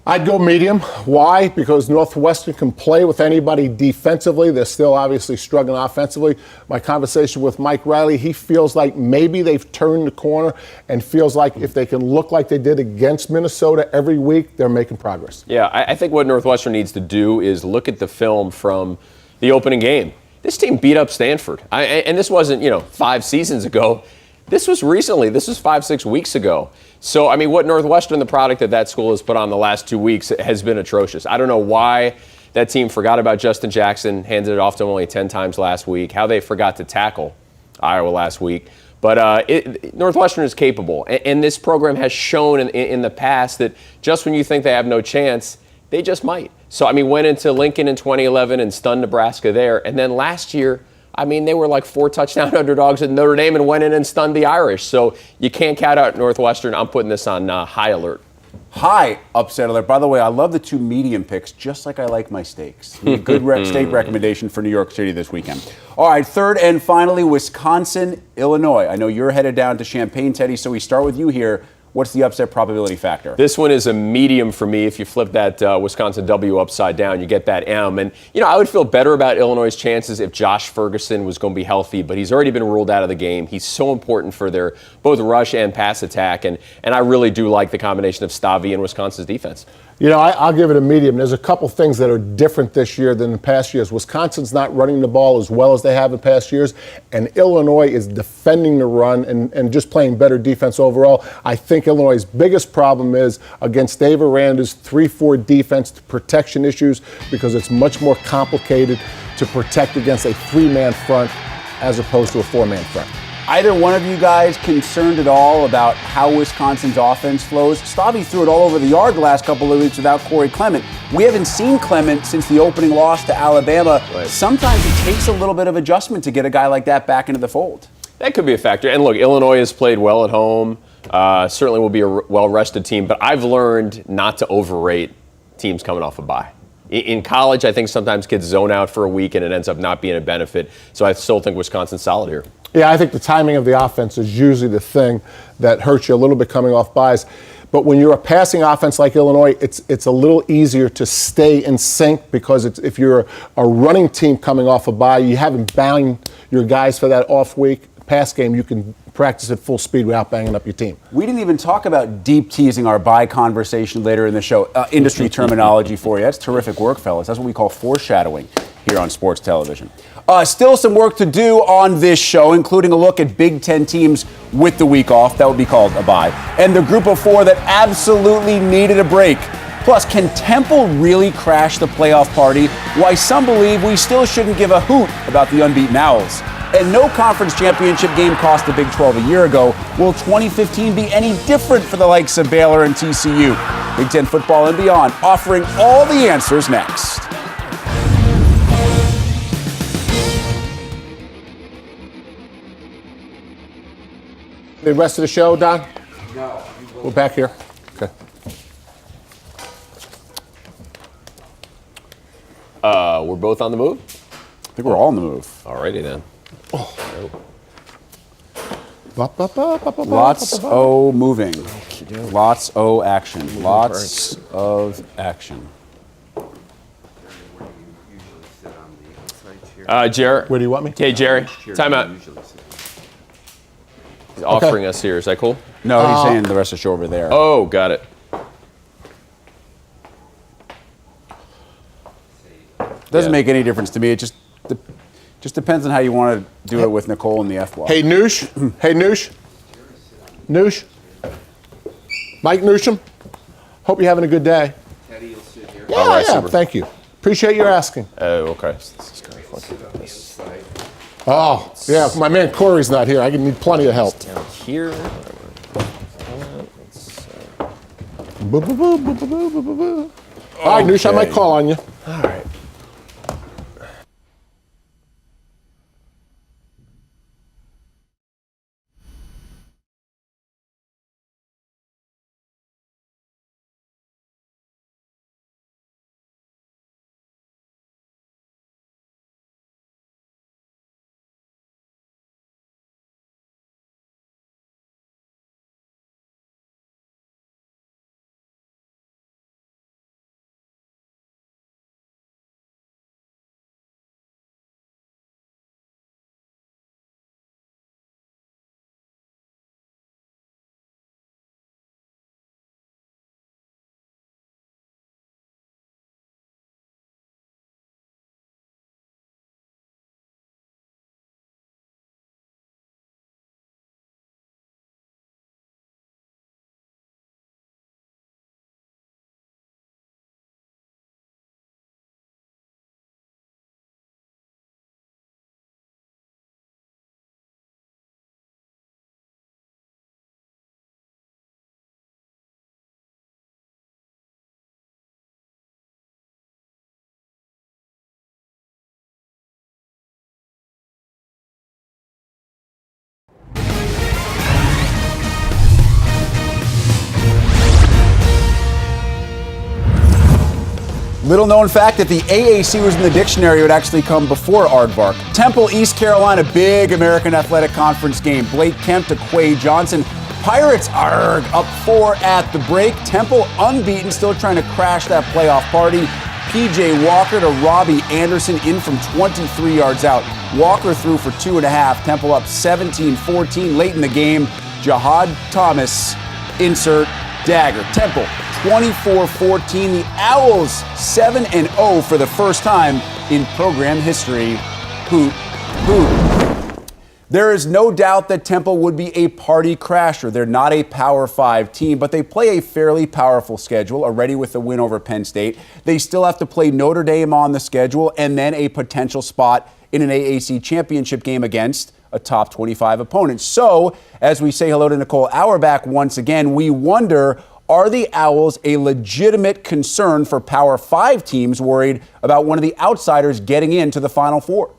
I'd go medium. Why? Because Northwestern can play with anybody defensively. They're still obviously struggling offensively. My conversation with Mike Riley, he feels like maybe they've turned the corner and feels like if they can look like they did against Minnesota every week, they're making progress. Yeah, I think what Northwestern needs to do is look at the film from the opening game. This team beat up Stanford. And this wasn't, 5 seasons ago. This was recently. This was 5-6 weeks ago. So, I mean, what Northwestern, the product that school has put on the last 2 weeks, has been atrocious. I don't know why that team forgot about Justin Jackson, handed it off to him only 10 times last week, how they forgot to tackle Iowa last week. But Northwestern is capable. And this program has shown in the past that just when you think they have no chance, They just might. So, I mean, went into Lincoln in 2011 and stunned Nebraska there. And then last year, I mean, they were like 4 touchdown underdogs at Notre Dame and went in and stunned the Irish. So you can't count out Northwestern. I'm putting this on high alert. High upset alert. By the way, I love the 2 medium picks, just like I like my steaks. Good steak recommendation for New York City this weekend. All right, third and finally, Wisconsin, Illinois. I know you're headed down to Champaign, Teddy, so we start with you here. What's the upset probability factor? This one is a medium for me. If you flip that Wisconsin W upside down, you get that M. And, I would feel better about Illinois' chances if Josh Ferguson was going to be healthy, but he's already been ruled out of the game. He's so important for their both rush and pass attack, and I really do like the combination of Stavi and Wisconsin's defense. I'll give it a medium. There's a couple things that are different this year than in past years. Wisconsin's not running the ball as well as they have in past years, and Illinois is defending the run and just playing better defense overall. I think Illinois' biggest problem is against Dave Aranda's 3-4 defense, protection issues, because it's much more complicated to protect against a 3-man front as opposed to a 4-man front. Either one of you guys concerned at all about how Wisconsin's offense flows? Stavi threw it all over the yard the last couple of weeks without Corey Clement. We haven't seen Clement since the opening loss to Alabama. Right. Sometimes it takes a little bit of adjustment to get a guy like that back into the fold. That could be a factor. And look, Illinois has played well at home. Certainly will be a well-rested team. But I've learned not to overrate teams coming off a bye. In college, I think sometimes kids zone out for a week and it ends up not being a benefit. So I still think Wisconsin's solid here. Yeah, I think the timing of the offense is usually the thing that hurts you a little bit coming off buys. But when you're a passing offense like Illinois, it's a little easier to stay in sync because if you're a running team coming off a bye, you haven't bound your guys for that off week. Pass game, you can practice at full speed without banging up your team. We didn't even talk about deep teasing our buy conversation later in the show. Industry terminology for you. That's terrific work, fellas. That's what we call foreshadowing here on sports television. Still some work to do on this show, including a look at Big Ten teams with the week off. That would be called a bye. And the group of 4 that absolutely needed a break. Plus, can Temple really crash the playoff party? Why some believe we still shouldn't give a hoot about the unbeaten Owls. And no conference championship game cost the Big 12 a year ago. Will 2015 be any different for the likes of Baylor and TCU? Big Ten football and beyond, offering all the answers next. The rest of the show, Don? No. We're back here. Okay. We're both on the move? I think we're all on the move. Alrighty then. Lots o moving. Lots o action. Lots of action. Jerry. Where do you want me? Hey, Jerry. Time out. He's offering us here. Is that cool? No, he's saying the rest of the show over there. Oh, got it. Doesn't make any difference to me. It just depends on how you want to do it with Nicole and the F block. Hey, Noosh. Hey, Noosh. Noosh. Mike Newsham. Hope you're having a good day. Teddy, you'll sit here. Yeah, All right, yeah. super. Thank you. Appreciate your asking. Oh, okay. Sit on the inside. Oh, yeah. My man Corey's not here. I need plenty of help. Down here. Boo, boo, boo, boo, boo, boo, boo, boo. All right, Noosh, I might call on you. All right. Little known fact, if the AAC was in the dictionary, it would actually come before Aardvark. Temple, East Carolina, big American Athletic Conference game. Blake Kemp to Quay Johnson. Pirates are up 4 at the break. Temple unbeaten, still trying to crash that playoff party. PJ Walker to Robbie Anderson in from 23 yards out. Walker threw for 2.5. Temple up 17-14 late in the game. Jahad Thomas, insert dagger. Temple 24-14. The Owls 7-0 for the first time in program history. Hoot, hoot. There is no doubt that Temple would be a party crasher. They're not a Power 5 team, but they play a fairly powerful schedule, already with the win over Penn State. They still have to play Notre Dame on the schedule and then a potential spot in an AAC championship game against a top 25 opponent. So, as we say hello to Nicole Auerbach once again, we wonder, are the Owls a legitimate concern for Power 5 teams worried about one of the outsiders getting into the Final Four?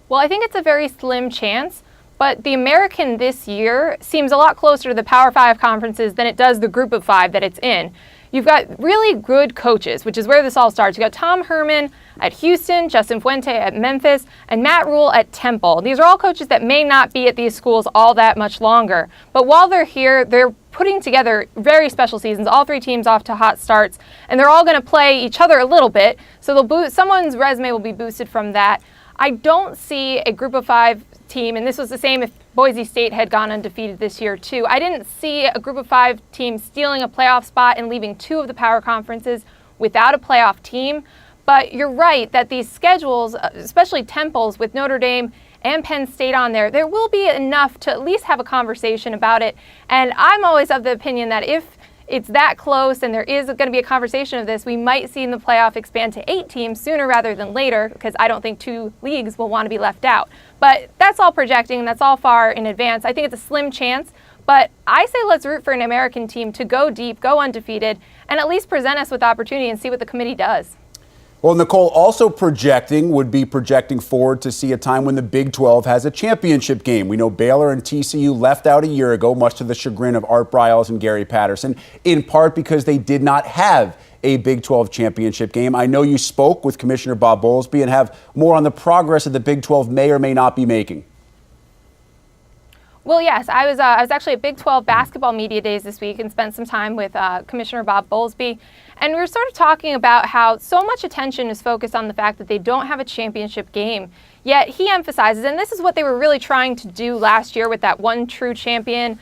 Well, I think it's a very slim chance, but the American this year seems a lot closer to the Power 5 conferences than it does the Group of 5 that it's in. You've got really good coaches, which is where this all starts. You've got Tom Herman at Houston, Justin Fuente at Memphis, and Matt Rule at Temple. These are all coaches that may not be at these schools all that much longer. But while they're here, they're putting together very special seasons, all 3 teams off to hot starts, and they're all going to play each other a little bit. So someone's resume will be boosted from that. I don't see a Group of 5 team, and this was the same if Boise State had gone undefeated this year too. I didn't see a Group of 5 team stealing a playoff spot and leaving 2 of the power conferences without a playoff team. But you're right that these schedules, especially Temple's with Notre Dame and Penn State on there will be enough to at least have a conversation about it. And I'm always of the opinion that if it's that close and there is going to be a conversation of this, we might see in the playoff expand to 8 teams sooner rather than later, because I don't think 2 leagues will want to be left out. But that's all projecting, and that's all far in advance. I think it's a slim chance, but I say let's root for an American team to go deep, go undefeated, and at least present us with opportunity and see what the committee does. Well, Nicole, also would be projecting forward to see a time when the Big 12 has a championship game. We know Baylor and TCU left out a year ago, much to the chagrin of Art Briles and Gary Patterson, in part because they did not have a Big 12 championship game. I know you spoke with Commissioner Bob Bowlesby and have more on the progress that the Big 12 may or may not be making. Well, yes, I was actually at Big 12 basketball media days this week and spent some time with Commissioner Bob Bowlesby. And we were sort of talking about how so much attention is focused on the fact that they don't have a championship game. Yet he emphasizes, and this is what they were really trying to do last year with that one true champion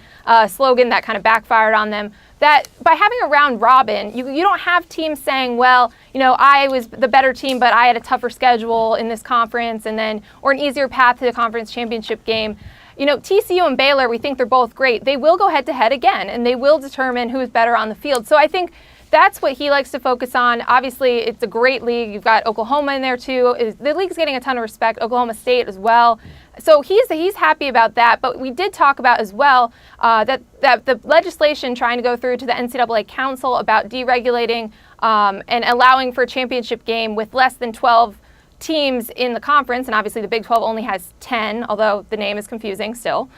slogan that kind of backfired on them, that by having a round robin, you don't have teams saying, well, I was the better team, but I had a tougher schedule in this conference, or an easier path to the conference championship game. TCU and Baylor, we think they're both great. They will go head-to-head again, and they will determine who's better on the field. So I think that's what he likes to focus on. Obviously, it's a great league. You've got Oklahoma in there, too. The league's getting a ton of respect, Oklahoma State as well. So he's happy about that. But we did talk about as well that the legislation trying to go through to the NCAA Council about deregulating and allowing for a championship game with less than 12 teams in the conference, and obviously the Big 12 only has 10, although the name is confusing still.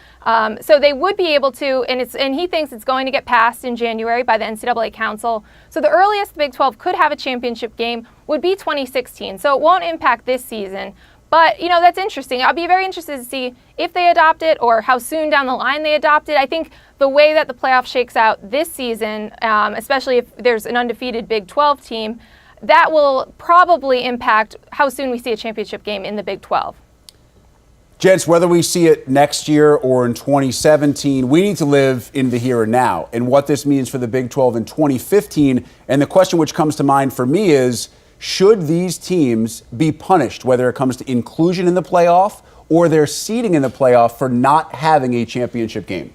So they would be able to, and he thinks it's going to get passed in January by the NCAA Council. So the earliest the Big 12 could have a championship game would be 2016. So it won't impact this season. But, that's interesting. I'll be very interested to see if they adopt it or how soon down the line they adopt it. I think the way that the playoff shakes out this season, especially if there's an undefeated Big 12 team, that will probably impact how soon we see a championship game in the Big 12. Gents, whether we see it next year or in 2017, we need to live in the here and now and what this means for the Big 12 in 2015. And the question which comes to mind for me is, should these teams be punished, whether it comes to inclusion in the playoff or their seeding in the playoff for not having a championship game?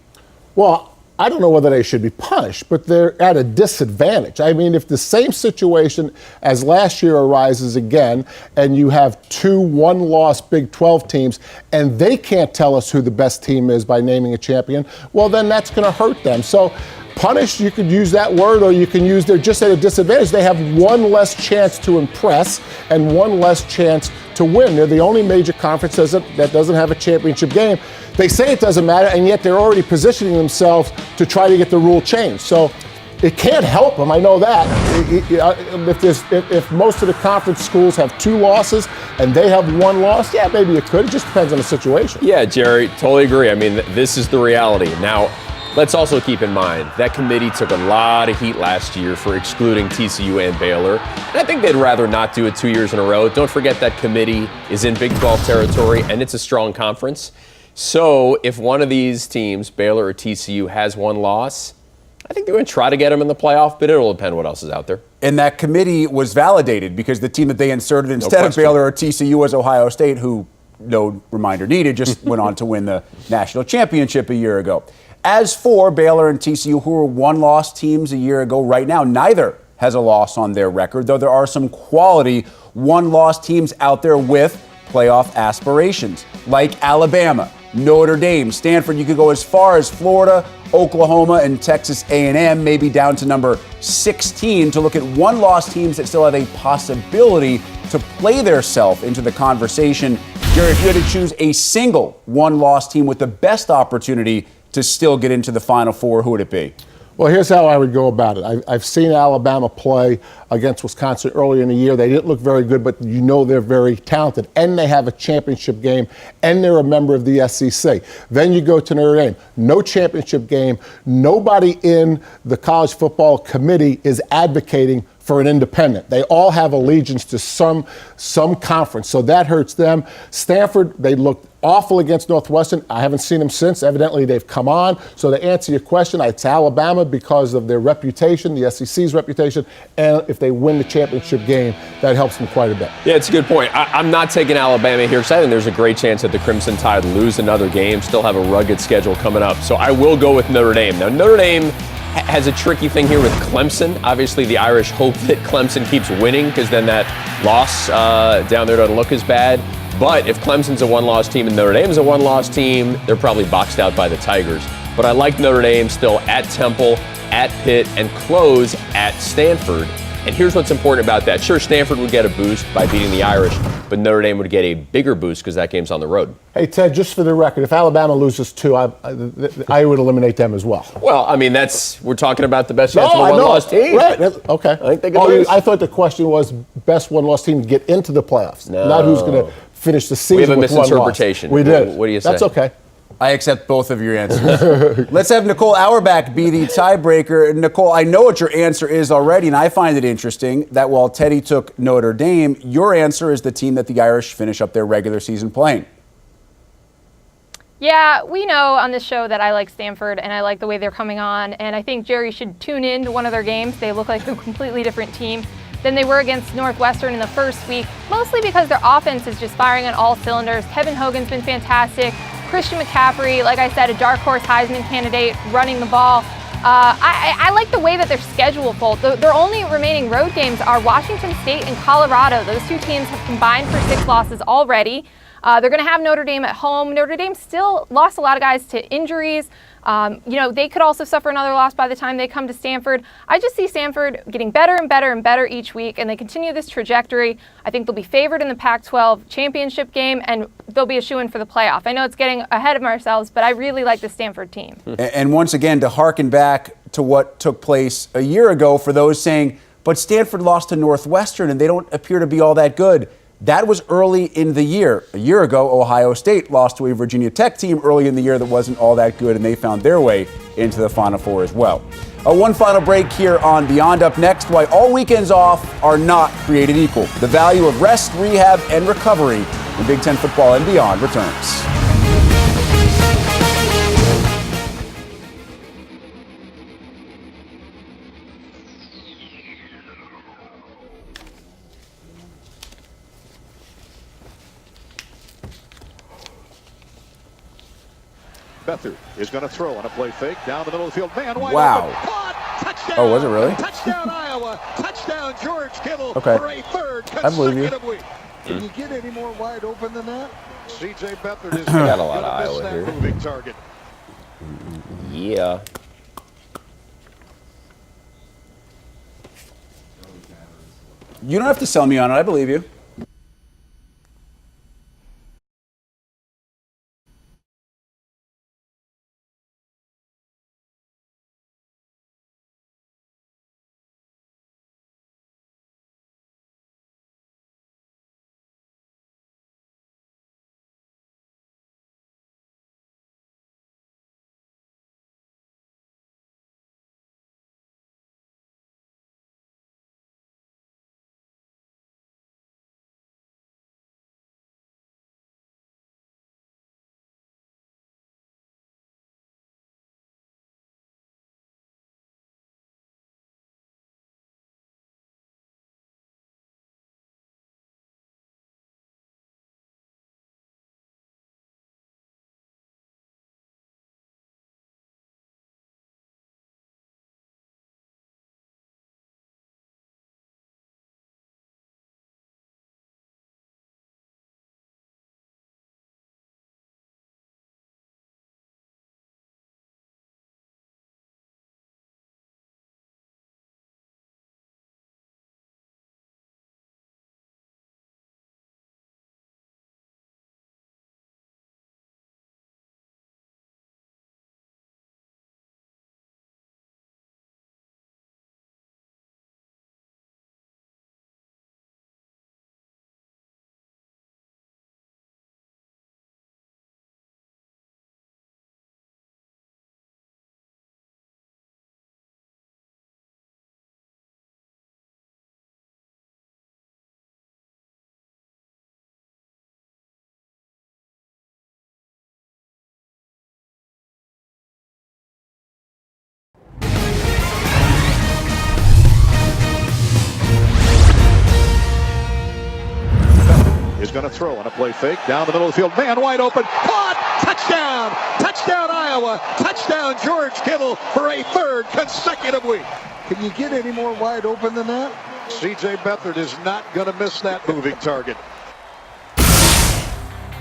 Well, I don't know whether they should be punished, but they're at a disadvantage. I mean, if the same situation as last year arises again, and you have 2 one-loss Big 12 teams, and they can't tell us who the best team is by naming a champion, well, then that's going to hurt them. So punished, you could use that word, or you can use they're just at a disadvantage. They have one less chance to impress and one less chance to win. They're the only major conference that doesn't have a championship game. They say it doesn't matter, and yet they're already positioning themselves to try to get the rule changed. So It can't help them, I know that. If most of the conference schools have 2 losses and they have 1 loss, yeah, maybe it could. It just depends on the situation. Yeah, Jerry, totally agree. I mean, this is the reality. Now, let's also keep in mind that committee took a lot of heat last year for excluding TCU and Baylor. And I think they'd rather not do it 2 years in a row. Don't forget that committee is in Big 12 territory and it's a strong conference. So if one of these teams, Baylor or TCU, has 1 loss, I think they're going to try to get them in the playoff, but it'll depend what else is out there. And that committee was validated because the team that they inserted instead of Baylor or TCU was Ohio State, who, no reminder needed, just went on to win the national championship a year ago. As for Baylor and TCU, who were 1-loss teams a year ago, right now, neither has a loss on their record, though there are some quality 1-loss teams out there with playoff aspirations, like Alabama, Notre Dame, Stanford. You could go as far as Florida, Oklahoma, and Texas A&M, maybe down to number 16 to look at 1-loss teams that still have a possibility to play theirself into the conversation. Jerry, if you had to choose a single 1-loss team with the best opportunity to still get into the Final Four, who would it be? Well, here's how I would go about it. I've seen Alabama play against Wisconsin earlier in the year. They didn't look very good, but you know they're very talented. And they have a championship game, and they're a member of the SEC. Then you go to Notre Dame. No championship game. Nobody in the college football committee is advocating for an independent. They all have allegiance to some conference, so that hurts them. Stanford, they looked awful against Northwestern. I haven't seen them since. Evidently, they've come on. So to answer your question, it's Alabama because of their reputation, the SEC's reputation, and if they win the championship game, that helps them quite a bit. Yeah, it's a good point. I'm not taking Alabama here because I think there's a great chance that the Crimson Tide lose another game, still have a rugged schedule coming up. So I will go with Notre Dame. Now, Notre Dame has a tricky thing here with Clemson. Obviously, the Irish hope that Clemson keeps winning because then that loss down there doesn't look as bad. But if Clemson's a 1-loss team and Notre Dame's a 1-loss team, they're probably boxed out by the Tigers. But I like Notre Dame still at Temple, at Pitt, and close at Stanford. And here's what's important about that. Sure, Stanford would get a boost by beating the Irish, but Notre Dame would get a bigger boost because that game's on the road. Hey, Ted, just for the record, if Alabama loses 2, I would eliminate them as well. Well, I mean, we're talking about the best chance of a 1-loss team. Right. Okay. I think they could lose. I thought the question was best 1-loss team to get into the playoffs, not who's going to finish the season. We have a with 1 loss. misinterpretation. We did. What do you say? That's okay. I accept both of your answers. Let's have Nicole Auerbach be the tiebreaker. Nicole, I know what your answer is already, and I find it interesting that while Teddy took Notre Dame, your answer is the team that the Irish finish up their regular season playing. Yeah, we know on this show that I like Stanford and I like the way they're coming on, and I think Jerry should tune in to one of their games. They look like a completely different team than they were against Northwestern in the first week, mostly because their offense is just firing on all cylinders. Kevin Hogan's been fantastic. Christian McCaffrey, like I said, a dark horse Heisman candidate, running the ball. I like the way that their schedule folds. Their only remaining road games are Washington State and Colorado. Those 2 teams have combined for 6 losses already. They're going to have Notre Dame at home. Notre Dame still lost a lot of guys to injuries. They could also suffer another loss by the time they come to Stanford. I just see Stanford getting better and better and better each week, and they continue this trajectory. I think they'll be favored in the Pac-12 championship game, and they'll be a shoo-in for the playoff. I know it's getting ahead of ourselves, but I really like the Stanford team. And once again, to harken back to what took place a year ago for those saying, but Stanford lost to Northwestern and they don't appear to be all that good. That was early in the year. A year ago, Ohio State lost to a Virginia Tech team early in the year that wasn't all that good, and they found their way into the Final Four as well. One final break here on Beyond. Up next, why all weekends off are not created equal. The value of rest, rehab, and recovery in Big Ten football and beyond returns. Beathard is going to throw on a play fake down the middle of the field. Man, wide Wow. open. Caught. Touchdown. Oh, was it really? Touchdown, Iowa. Touchdown, George Kittle Okay. for a 3rd I believe you. consecutive week. Can you get any more wide open than that? C.J. Beathard is Got a lot of gonna miss Iowa that here. moving target. Yeah. You don't have to sell me on it. I believe you. going to throw on a play fake. Down the middle of the field. Man wide open. Caught! Touchdown! Touchdown, Iowa! Touchdown, George Kittle for a third consecutive week. Can you get any more wide open than that? C.J. Beathard is not going to miss that moving target.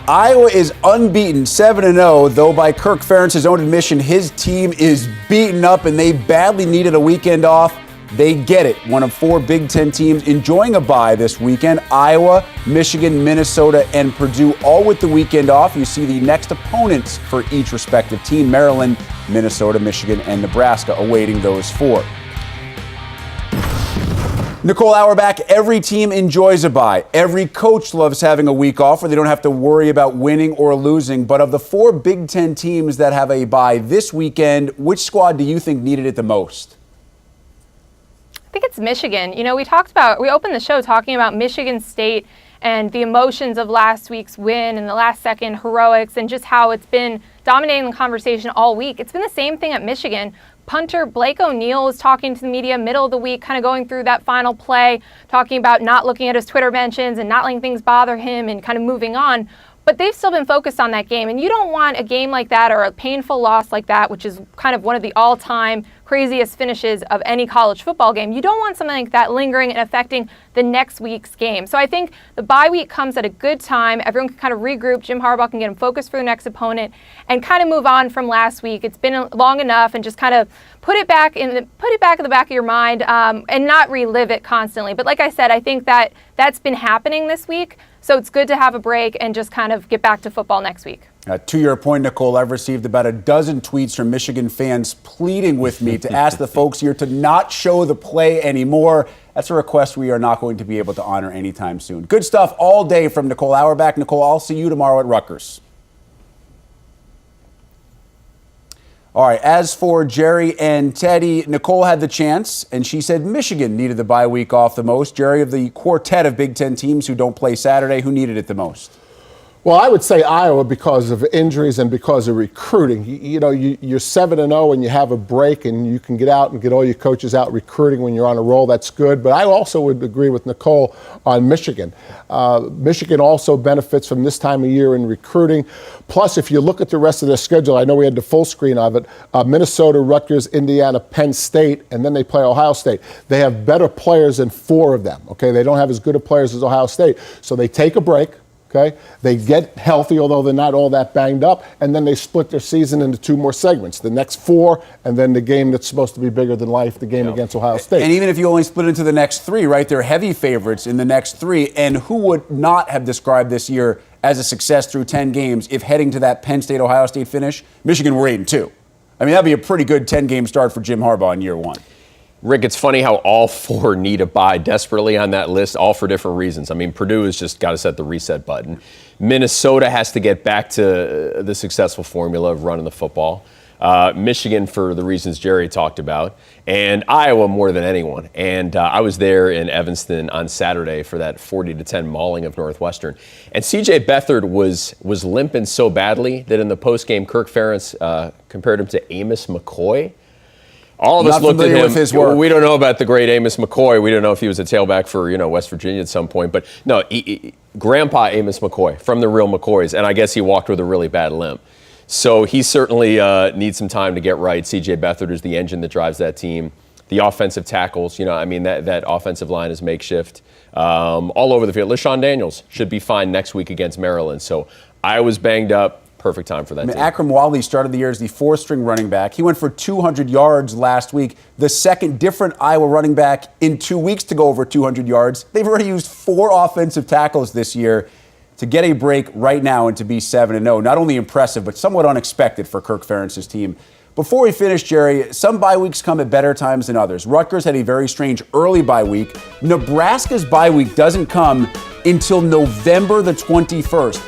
Iowa is unbeaten, 7-0, though by Kirk Ferentz's own admission, his team is beaten up and they badly needed a weekend off. They get it. One of 4 Big Ten teams enjoying a bye this weekend. Iowa, Michigan, Minnesota, and Purdue all with the weekend off. You see the next opponents for each respective team. Maryland, Minnesota, Michigan, and Nebraska awaiting those 4. Nicole Auerbach, every team enjoys a bye. Every coach loves having a week off where they don't have to worry about winning or losing. But of the 4 Big Ten teams that have a bye this weekend, which squad do you think needed it the most? I think it's Michigan. You know, we opened the show talking about Michigan State and the emotions of last week's win and the last second heroics and just how it's been dominating the conversation all week. It's been the same thing at Michigan. Punter Blake O'Neill was talking to the media middle of the week, kind of going through that final play, talking about not looking at his Twitter mentions and not letting things bother him and kind of moving on. But they've still been focused on that game. And you don't want a game like that or a painful loss like that, which is kind of one of the all-time craziest finishes of any college football game. You don't want something like that lingering and affecting the next week's game. So I think the bye week comes at a good time. Everyone can kind of regroup. Jim Harbaugh can get him focused for the next opponent and kind of move on from last week. It's been long enough, and just kind of put it back in the back of your mind and not relive it constantly. But like I said, I think that that's been happening this week. So it's good to have a break and just kind of get back to football next week. To your point, Nicole, I've received about a dozen tweets from Michigan fans pleading with me to ask the folks here to not show the play anymore. That's a request we are not going to be able to honor anytime soon. Good stuff all day from Nicole Auerbach. Nicole, I'll see you tomorrow at Rutgers. All right, as for Jerry and Teddy, Nicole had the chance, and she said Michigan needed the bye week off the most. Jerry, of the quartet of Big Ten teams who don't play Saturday, who needed it the most? Well, I would say Iowa because of injuries and because of recruiting. You're 7-0 and you have a break and you can get out and get all your coaches out recruiting when you're on a roll. That's good. But I also would agree with Nicole on Michigan. Michigan also benefits from this time of year in recruiting. Plus, if you look at the rest of their schedule, I know we had the full screen of it, Minnesota, Rutgers, Indiana, Penn State, and then they play Ohio State. They have better players than 4 of them. Okay, they don't have as good of players as Ohio State. So they take a break. Okay, they get healthy, although they're not all that banged up, and then they split their season into 2 more segments, the next 4, and then the game that's supposed to be bigger than life, the game against Ohio State. And even if you only split into the next 3, right, they're heavy favorites in the next 3, and who would not have described this year as a success through 10 games if heading to that Penn State-Ohio State finish, Michigan were 8-2. I mean, that'd be a pretty good 10-game start for Jim Harbaugh in year 1. Rick, it's funny how all 4 need a bye desperately on that list, all for different reasons. I mean, Purdue has just got to set the reset button. Minnesota has to get back to the successful formula of running the football. Michigan for the reasons Jerry talked about, and Iowa more than anyone. And I was there in Evanston on Saturday for that 40-10 mauling of Northwestern. And C.J. Beathard was limping so badly that in the postgame, Kirk Ferentz compared him to Amos McCoy. All of us looked at him. With his work. We don't know about the great Amos McCoy. We don't know if he was a tailback for West Virginia at some point. But no, Grandpa Amos McCoy from the real McCoys, and I guess he walked with a really bad limp. So he certainly needs some time to get right. C.J. Beathard is the engine that drives that team. The offensive tackles, that offensive line is makeshift all over the field. LaShawn Daniels should be fine next week against Maryland. So I was banged up. Perfect time for that team. Akram Wadley started the year as the 4th-string running back. He went for 200 yards last week, the second different Iowa running back in 2 weeks to go over 200 yards. They've already used 4 offensive tackles this year to get a break right now and to be 7-0. Not only impressive, but somewhat unexpected for Kirk Ferentz's team. Before we finish, Jerry, some bye weeks come at better times than others. Rutgers had a very strange early bye week. Nebraska's bye week doesn't come until November the 21st.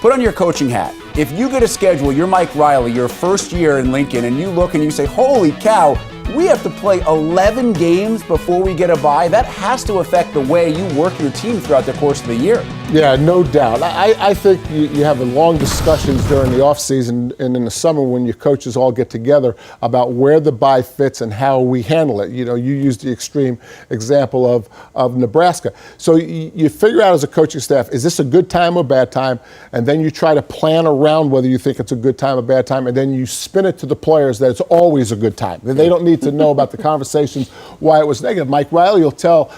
Put on your coaching hat. If you get a schedule, you're Mike Riley, your first year in Lincoln, and you look and you say, holy cow, We have to play 11 games before we get a bye. That has to affect the way you work your team throughout the course of the year. Yeah, no doubt. I think you have long discussions during the offseason and in the summer when your coaches all get together about where the bye fits and how we handle it. You know, you used the extreme example of Nebraska. So you figure out as a coaching staff, is this a good time or bad time? And then you try to plan around whether you think it's a good time or bad time, and then you spin it to the players that it's always a good time. They don't need to know about the conversations why it was negative. Mike Riley will tell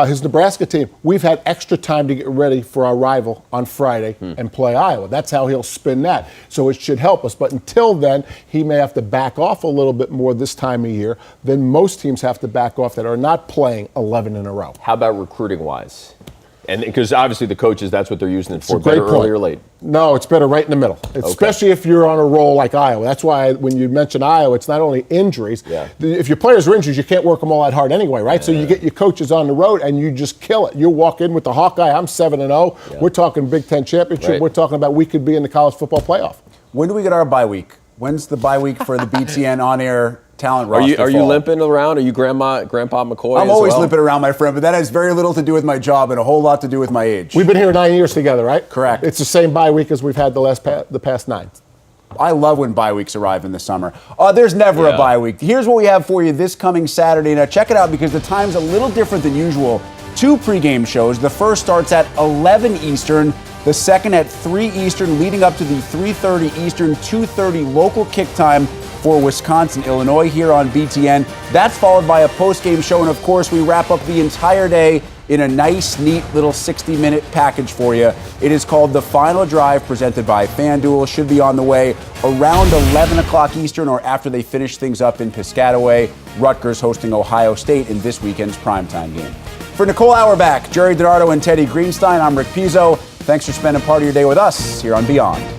his Nebraska team, we've had extra time to get ready for our rival on Friday and play Iowa. That's how he'll spin that. So it should help us. But until then, he may have to back off a little bit more this time of year than most teams have to back off that are not playing 11 in a row. How about recruiting-wise? And because obviously the coaches, that's what they're using it for, a great better early or late. No, it's better right in the middle, especially if you're on a roll like Iowa. That's why when you mention Iowa, it's not only injuries. Yeah. If your players are injured, you can't work them all that hard anyway, right? So you get your coaches on the road and you just kill it. You walk in with the Hawkeye, I'm 7-0. Yeah. We're talking Big Ten championship. Right. We're talking about we could be in the college football playoff. When do we get our bye week? When's the bye week for the BTN on-air talent roster? Are you limping around? Are you Grandpa McCoy? I'm always limping around, my friend, but that has very little to do with my job and a whole lot to do with my age. We've been here 9 years together, right? Correct. It's the same bye week as we've had the past 9. I love when bye weeks arrive in the summer. There's never a bye week. Here's what we have for you this coming Saturday. Now, check it out because the time's a little different than usual. 2 pregame shows. The first starts at 11 Eastern. The second at 3 Eastern, leading up to the 3:30 Eastern, 2:30 local kick time for Wisconsin, Illinois here on BTN. That's followed by a postgame show, and of course, we wrap up the entire day in a nice, neat little 60-minute package for you. It is called The Final Drive, presented by FanDuel. Should be on the way around 11 o'clock Eastern or after they finish things up in Piscataway. Rutgers hosting Ohio State in this weekend's primetime game. For Nicole Auerbach, Jerry DiNardo, and Teddy Greenstein, I'm Rick Pizzo. Thanks for spending part of your day with us here on Beyond.